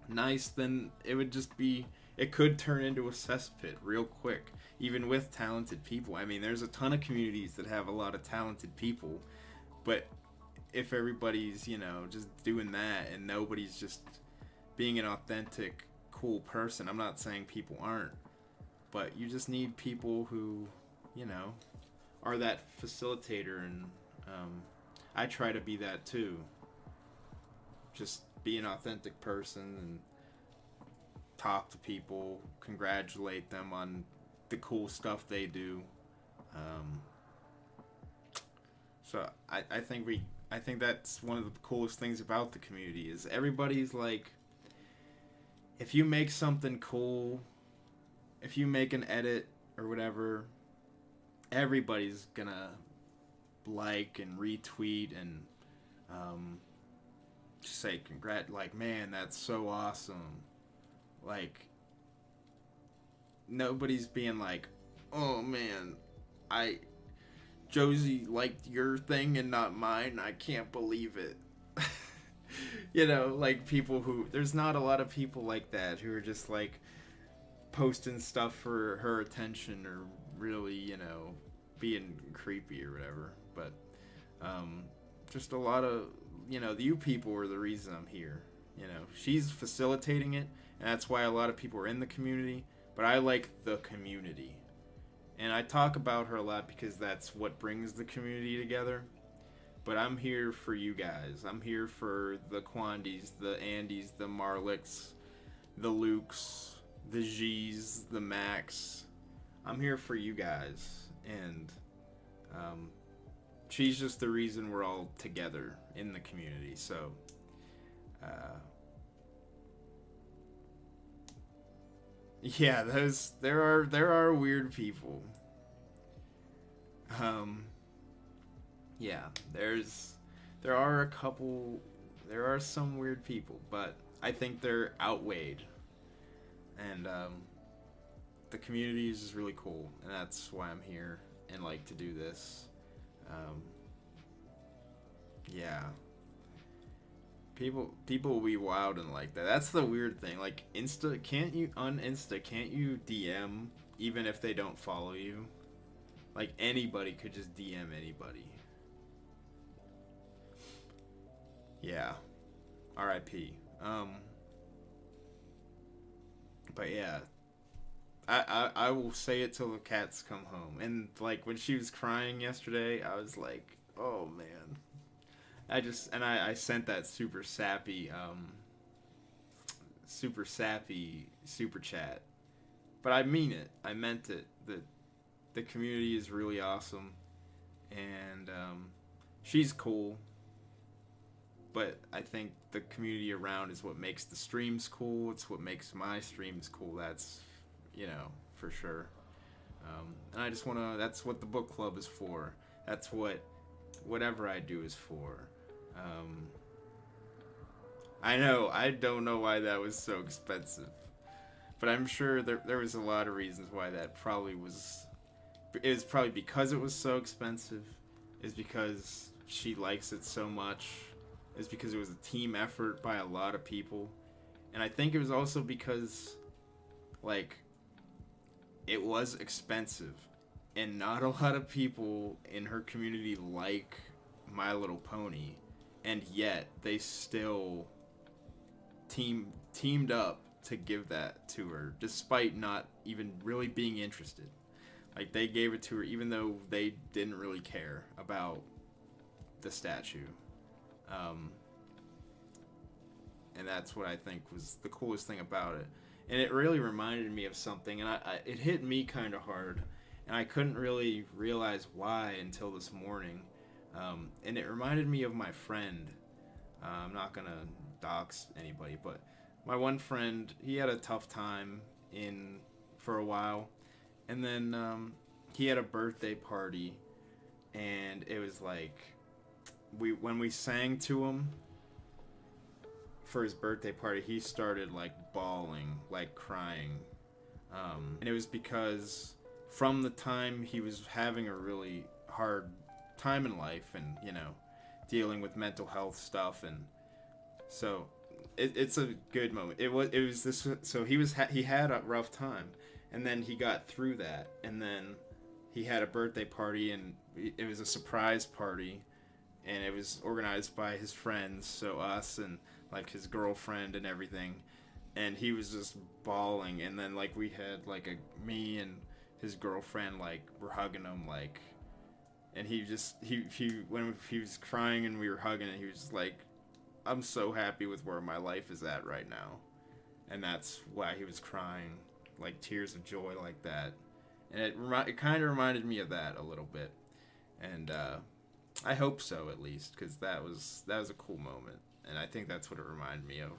nice, then it could turn into a cesspit real quick, even with talented people. I mean, there's a ton of communities that have a lot of talented people, but if everybody's, you know, just doing that and nobody's just being an authentic, cool person, I'm not saying people aren't, but you just need people who, you know, are that facilitator, and I try to be that too. Just be an authentic person and talk to people, congratulate them on the cool stuff they do. So I think that's one of the coolest things about the community is everybody's like, if you make something cool, if you make an edit or whatever, everybody's gonna like and retweet and just say like, man, that's so awesome. Like, nobody's being like, oh man, Josie liked your thing and not mine, I can't believe it. You know, like there's not a lot of people like that who are just like posting stuff for her attention or really, you know, being creepy or whatever. But just a lot of, you know, you people are the reason I'm here. You know, she's facilitating it, and that's why a lot of people are in the community, but I like the community. And I talk about her a lot because that's what brings the community together. But I'm here for you guys. I'm here for the Quandis, the Andys, the Marlicks, the Lukes, the G's, the Max. I'm here for you guys. And she's just the reason we're all together in the community. So Uh, yeah, there are weird people. Um, yeah, there are a couple, there are some weird people, but I think they're outweighed, and the community is just really cool, and that's why I'm here and like to do this. Um, yeah, people will be wild and like that. That's the weird thing. Like can't you DM even if they don't follow you? Like anybody could just DM anybody. Yeah. R.I.P. But yeah, I will say it till the cats come home. And like when she was crying yesterday, I was like, oh man. I sent that super sappy super chat. But I mean it. I meant it. The community is really awesome, and she's cool. But I think the community around is what makes the streams cool. It's what makes my streams cool. That's, for sure. And I just want to. That's what the book club is for. That's what whatever I do is for. Um, I know. I don't know why that was so expensive, but I'm sure there was a lot of reasons why that probably was. It was probably because it was so expensive. Is because she likes it so much. Is because it was a team effort by a lot of people, and I think it was also because, like, it was expensive, and not a lot of people in her community like My Little Pony, and yet they still teamed up to give that to her, despite not even really being interested. Like, they gave it to her even though they didn't really care about the statue. And that's what I think was the coolest thing about it. And it really reminded me of something, and it hit me kind of hard, and I couldn't really realize why until this morning. And it reminded me of my friend. I'm not going to dox anybody, but my one friend, he had a tough time for a while. And then he had a birthday party, and it was like when we sang to him for his birthday party, he started like bawling, like crying. And it was because from the time he was having a really hard time in life, and dealing with mental health stuff, and so it's a good moment. It was this. So he had a rough time, and then he got through that, and then he had a birthday party, and it was a surprise party, and it was organized by his friends, so us and like his girlfriend and everything, and he was just bawling, and then like we had like me and his girlfriend like were hugging him, like, and he when he was crying and we were hugging it, he was just like, I'm so happy with where my life is at right now, and that's why he was crying, like tears of joy like that, and it kind of reminded me of that a little bit, and I hope so, at least, because that was a cool moment. And I think that's what it reminded me of.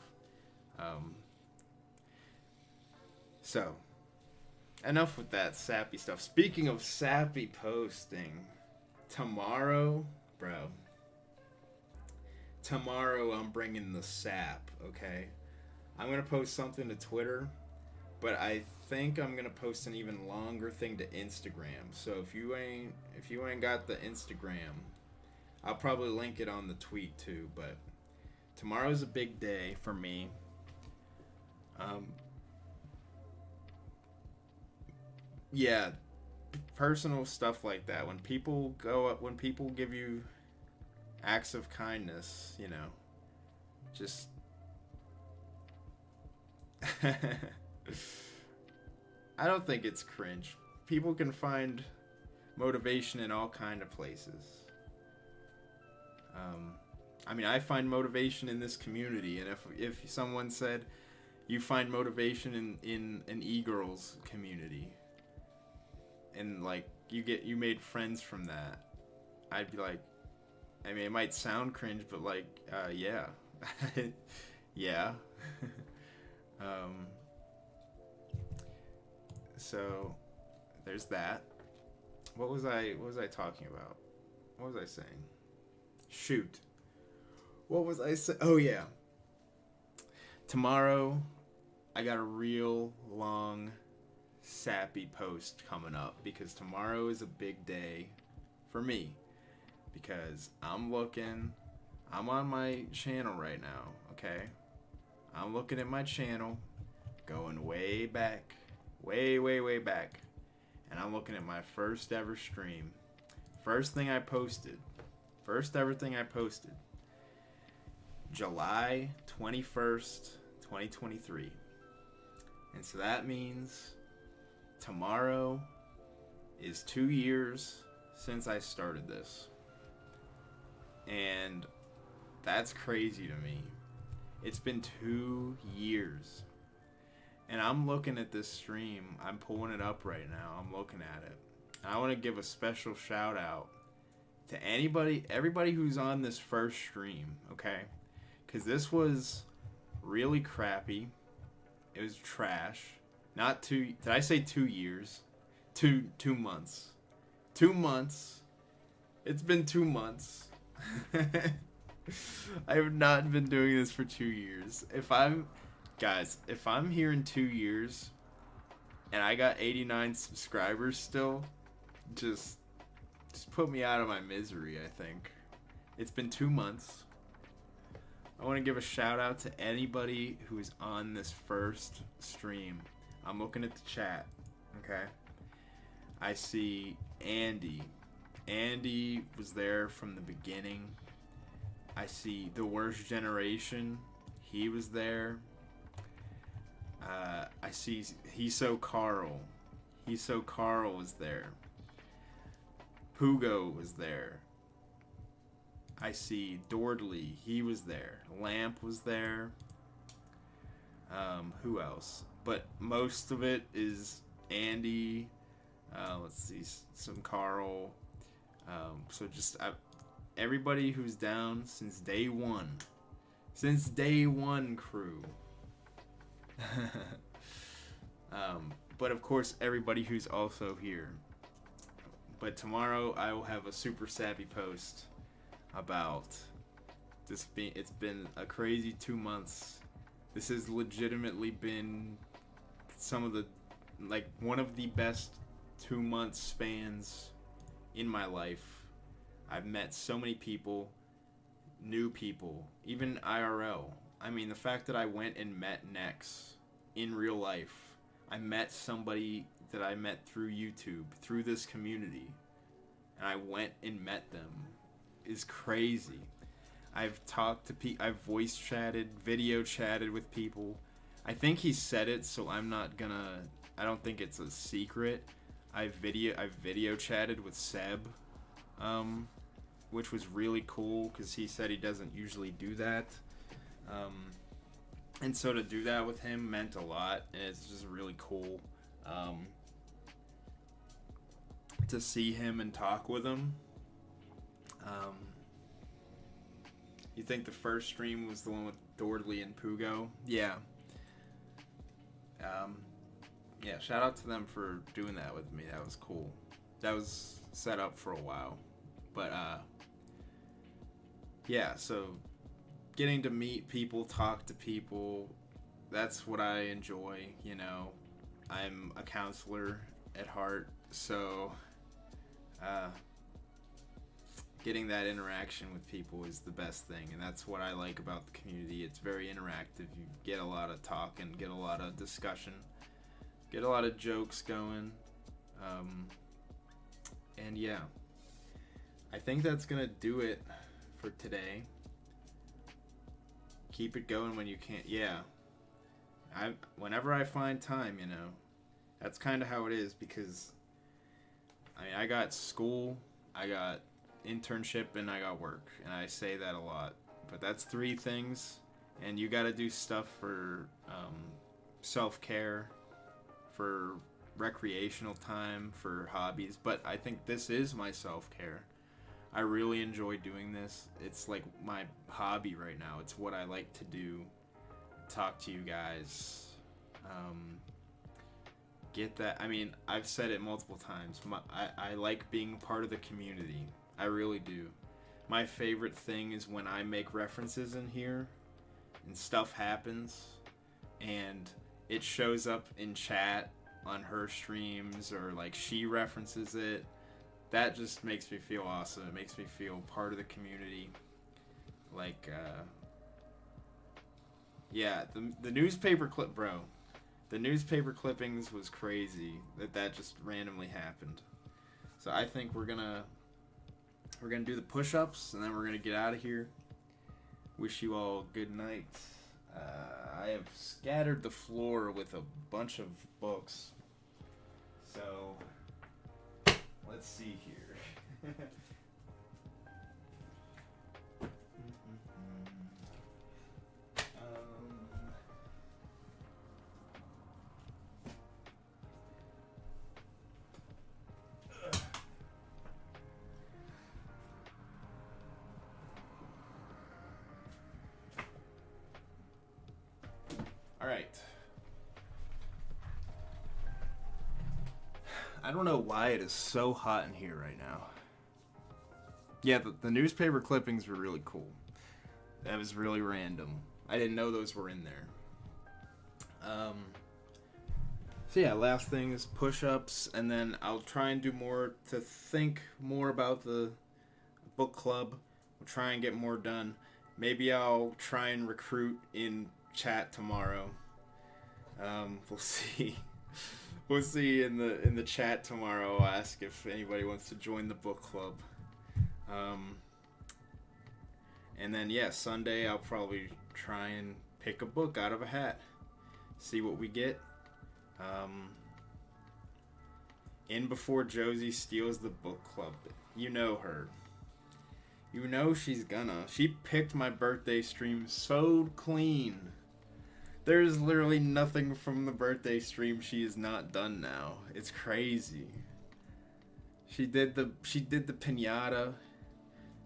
So, enough with that sappy stuff. Speaking of sappy posting, tomorrow I'm bringing the sap, okay? I'm going to post something to Twitter, but I think I'm going to post an even longer thing to Instagram. So if you ain't got the Instagram, I'll probably link it on the tweet too, but tomorrow's a big day for me. Yeah, personal stuff like that. When people give you acts of kindness, just I don't think it's cringe. People can find motivation in all kind of places. I find motivation in this community, and if someone said you find motivation in an e-girls community, and like you made friends from that, I'd be like, it might sound cringe, but like, yeah, Yeah. um, so there's that. What was I talking about? What was I saying? Shoot. What was I saying? Oh yeah. Tomorrow I got a real long sappy post coming up because tomorrow is a big day for me because I'm on my channel right now, okay? I'm looking at my channel going way back, way back. And I'm looking at my first ever stream. First ever thing I posted. July 21st, 2023. And so that means tomorrow is 2 years since I started this. And that's crazy to me. It's been 2 years. And I'm looking at this stream. I'm pulling it up right now. I'm looking at it. And I want to give a special shout out to everybody who's on this first stream, okay? Because this was really crappy. It was trash. Not 2, did I say 2 years? 2 months. 2 months. It's been 2 months. I have not been doing this for 2 years. If I'm here in 2 years and I got 89 subscribers still, just put me out of my misery, I think. It's been 2 months. I want to give a shout out to anybody who is on this first stream. I'm looking at the chat, okay? I see Andy. Andy was there from the beginning. I see The Worst Generation. He was there. I see He's So Carl. He's So Carl was there. Pugo was there. I see Dordley. He was there. Lamp was there. Who else? But most of it is Andy. Let's see, some Carl. So just everybody who's down since day one. Since day one, crew. But of course, everybody who's also here. But tomorrow I will have a super savvy post about this. It's been a crazy 2 months. This has legitimately been one of the best 2 month spans in my life. I've met so many people, new people, even IRL. I mean, the fact that I went and met Nex in real life. I met somebody that I met through YouTube, through this community, and I went and met them is crazy. I've talked to people, I've voice chatted, video chatted with people. I think he said it, so I don't think it's a secret. I've video chatted with Seb, which was really cool because he said he doesn't usually do that. And so to do that with him meant a lot, and it's just really cool to see him and talk with him. You think the first stream was the one with Dordley and Pugo? Yeah. Yeah, shout out to them for doing that with me. That was cool. That was set up for a while. But, yeah, so getting to meet people, talk to people, that's what I enjoy, you know. I'm a counselor at heart, so getting that interaction with people is the best thing, and that's what I like about the community. It's very interactive. You get a lot of talk and get a lot of discussion, get a lot of jokes going, and yeah, I think that's gonna do it for today. Keep it going when you can. Yeah, whenever I find time, you know, that's kind of how it is, because I got school, I got internship, and I got work, and I say that a lot, but that's 3 things, and you got to do stuff for self-care, for recreational time, for hobbies. But I think this is my self-care. I really enjoy doing this. It's like my hobby right now. It's what I like to do. Talk to you guys. Get that. I mean, I've said it multiple times. I like being part of the community. I really do. My favorite thing is when I make references in here and stuff happens and it shows up in chat on her streams, or like she references it. That just makes me feel awesome. It makes me feel part of the community. Like, yeah, the newspaper clip, bro. The newspaper clippings was crazy that just randomly happened. So I think we're gonna do the push-ups and then we're gonna get out of here. Wish you all good night. I have scattered the floor with a bunch of books. So let's see here. All right. I don't know why it is so hot in here right now. Yeah, the newspaper clippings were really cool. That was really random. I didn't know those were in there. So yeah, last thing is push-ups, and then I'll try and do more to think more about the book club. I'll try and get more done. Maybe I'll try and recruit in chat tomorrow. We'll see. We'll see in the chat tomorrow. I'll ask if anybody wants to join the book club. And then yeah, Sunday I'll probably try and pick a book out of a hat. See what we get. In before Josie steals the book club. You know her. You know she's gonna. She picked my birthday stream so clean. There's literally nothing from the birthday stream she has not done now. It's crazy. She did the piñata.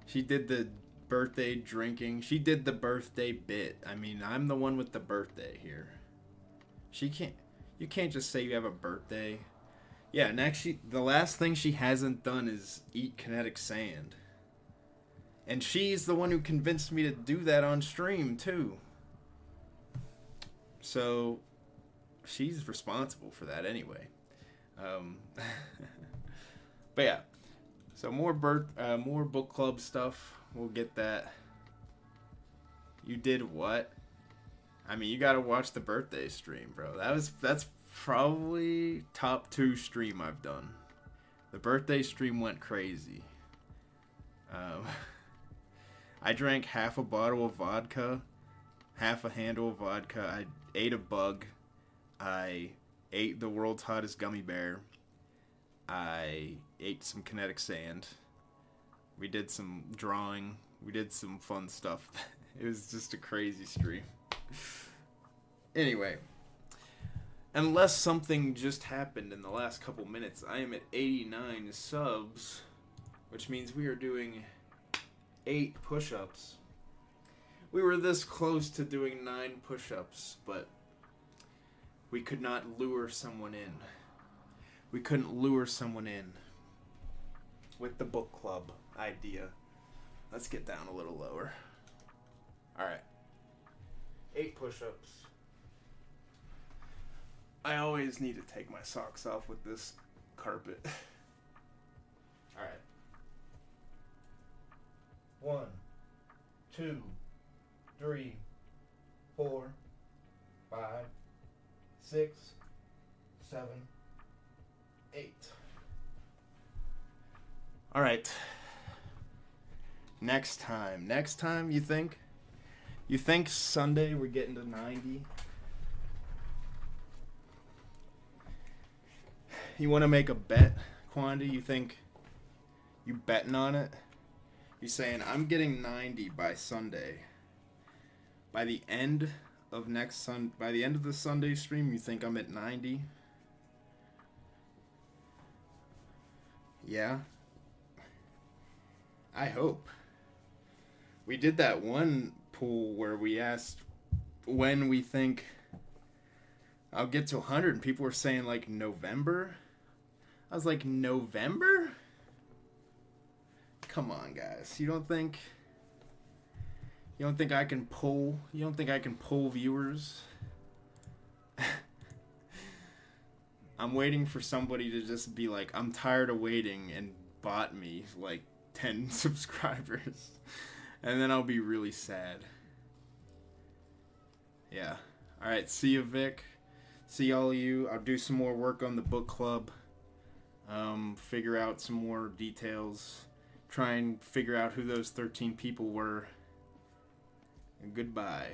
She did the birthday drinking. She did the birthday bit. I mean, I'm the one with the birthday here. You can't just say you have a birthday. Yeah, and actually, the last thing she hasn't done is eat kinetic sand. And she's the one who convinced me to do that on stream, too. So, she's responsible for that anyway. But yeah, so more book club stuff. We'll get that. You did what? I mean, you gotta watch the birthday stream, bro. That's probably top 2 stream I've done. The birthday stream went crazy. I drank half a bottle of vodka, half a handle of vodka. I ate a bug. I ate the world's hottest gummy bear. I ate some kinetic sand. We did some drawing. We did some fun stuff. It was just a crazy stream. Anyway, unless something just happened in the last couple minutes, I am at 89 subs, which means we are doing 8 push-ups. We were this close to doing 9 push-ups, but we could not lure someone in. We couldn't lure someone in with the book club idea. Let's get down a little lower. Alright. 8 push-ups. I always need to take my socks off with this carpet. Alright. 1, 2, 3, 4, 5, 6, 7, 8. All right. Next time, you think? You think Sunday we're getting to 90? You want to make a bet, Quandi? You think you betting on it? You're saying I'm getting 90 by Sunday. By the end of the Sunday stream, you think I'm at 90? Yeah. I hope. We did that one poll where we asked when we think I'll get to 100, and people were saying like November. I was like, November? Come on, guys. You don't think I can pull? You don't think I can pull viewers? I'm waiting for somebody to just be like, I'm tired of waiting, and bot me like 10 subscribers. And then I'll be really sad. Yeah. Alright, see you, Vic. See all of you. I'll do some more work on the book club. Figure out some more details. Try and figure out who those 13 people were. And goodbye.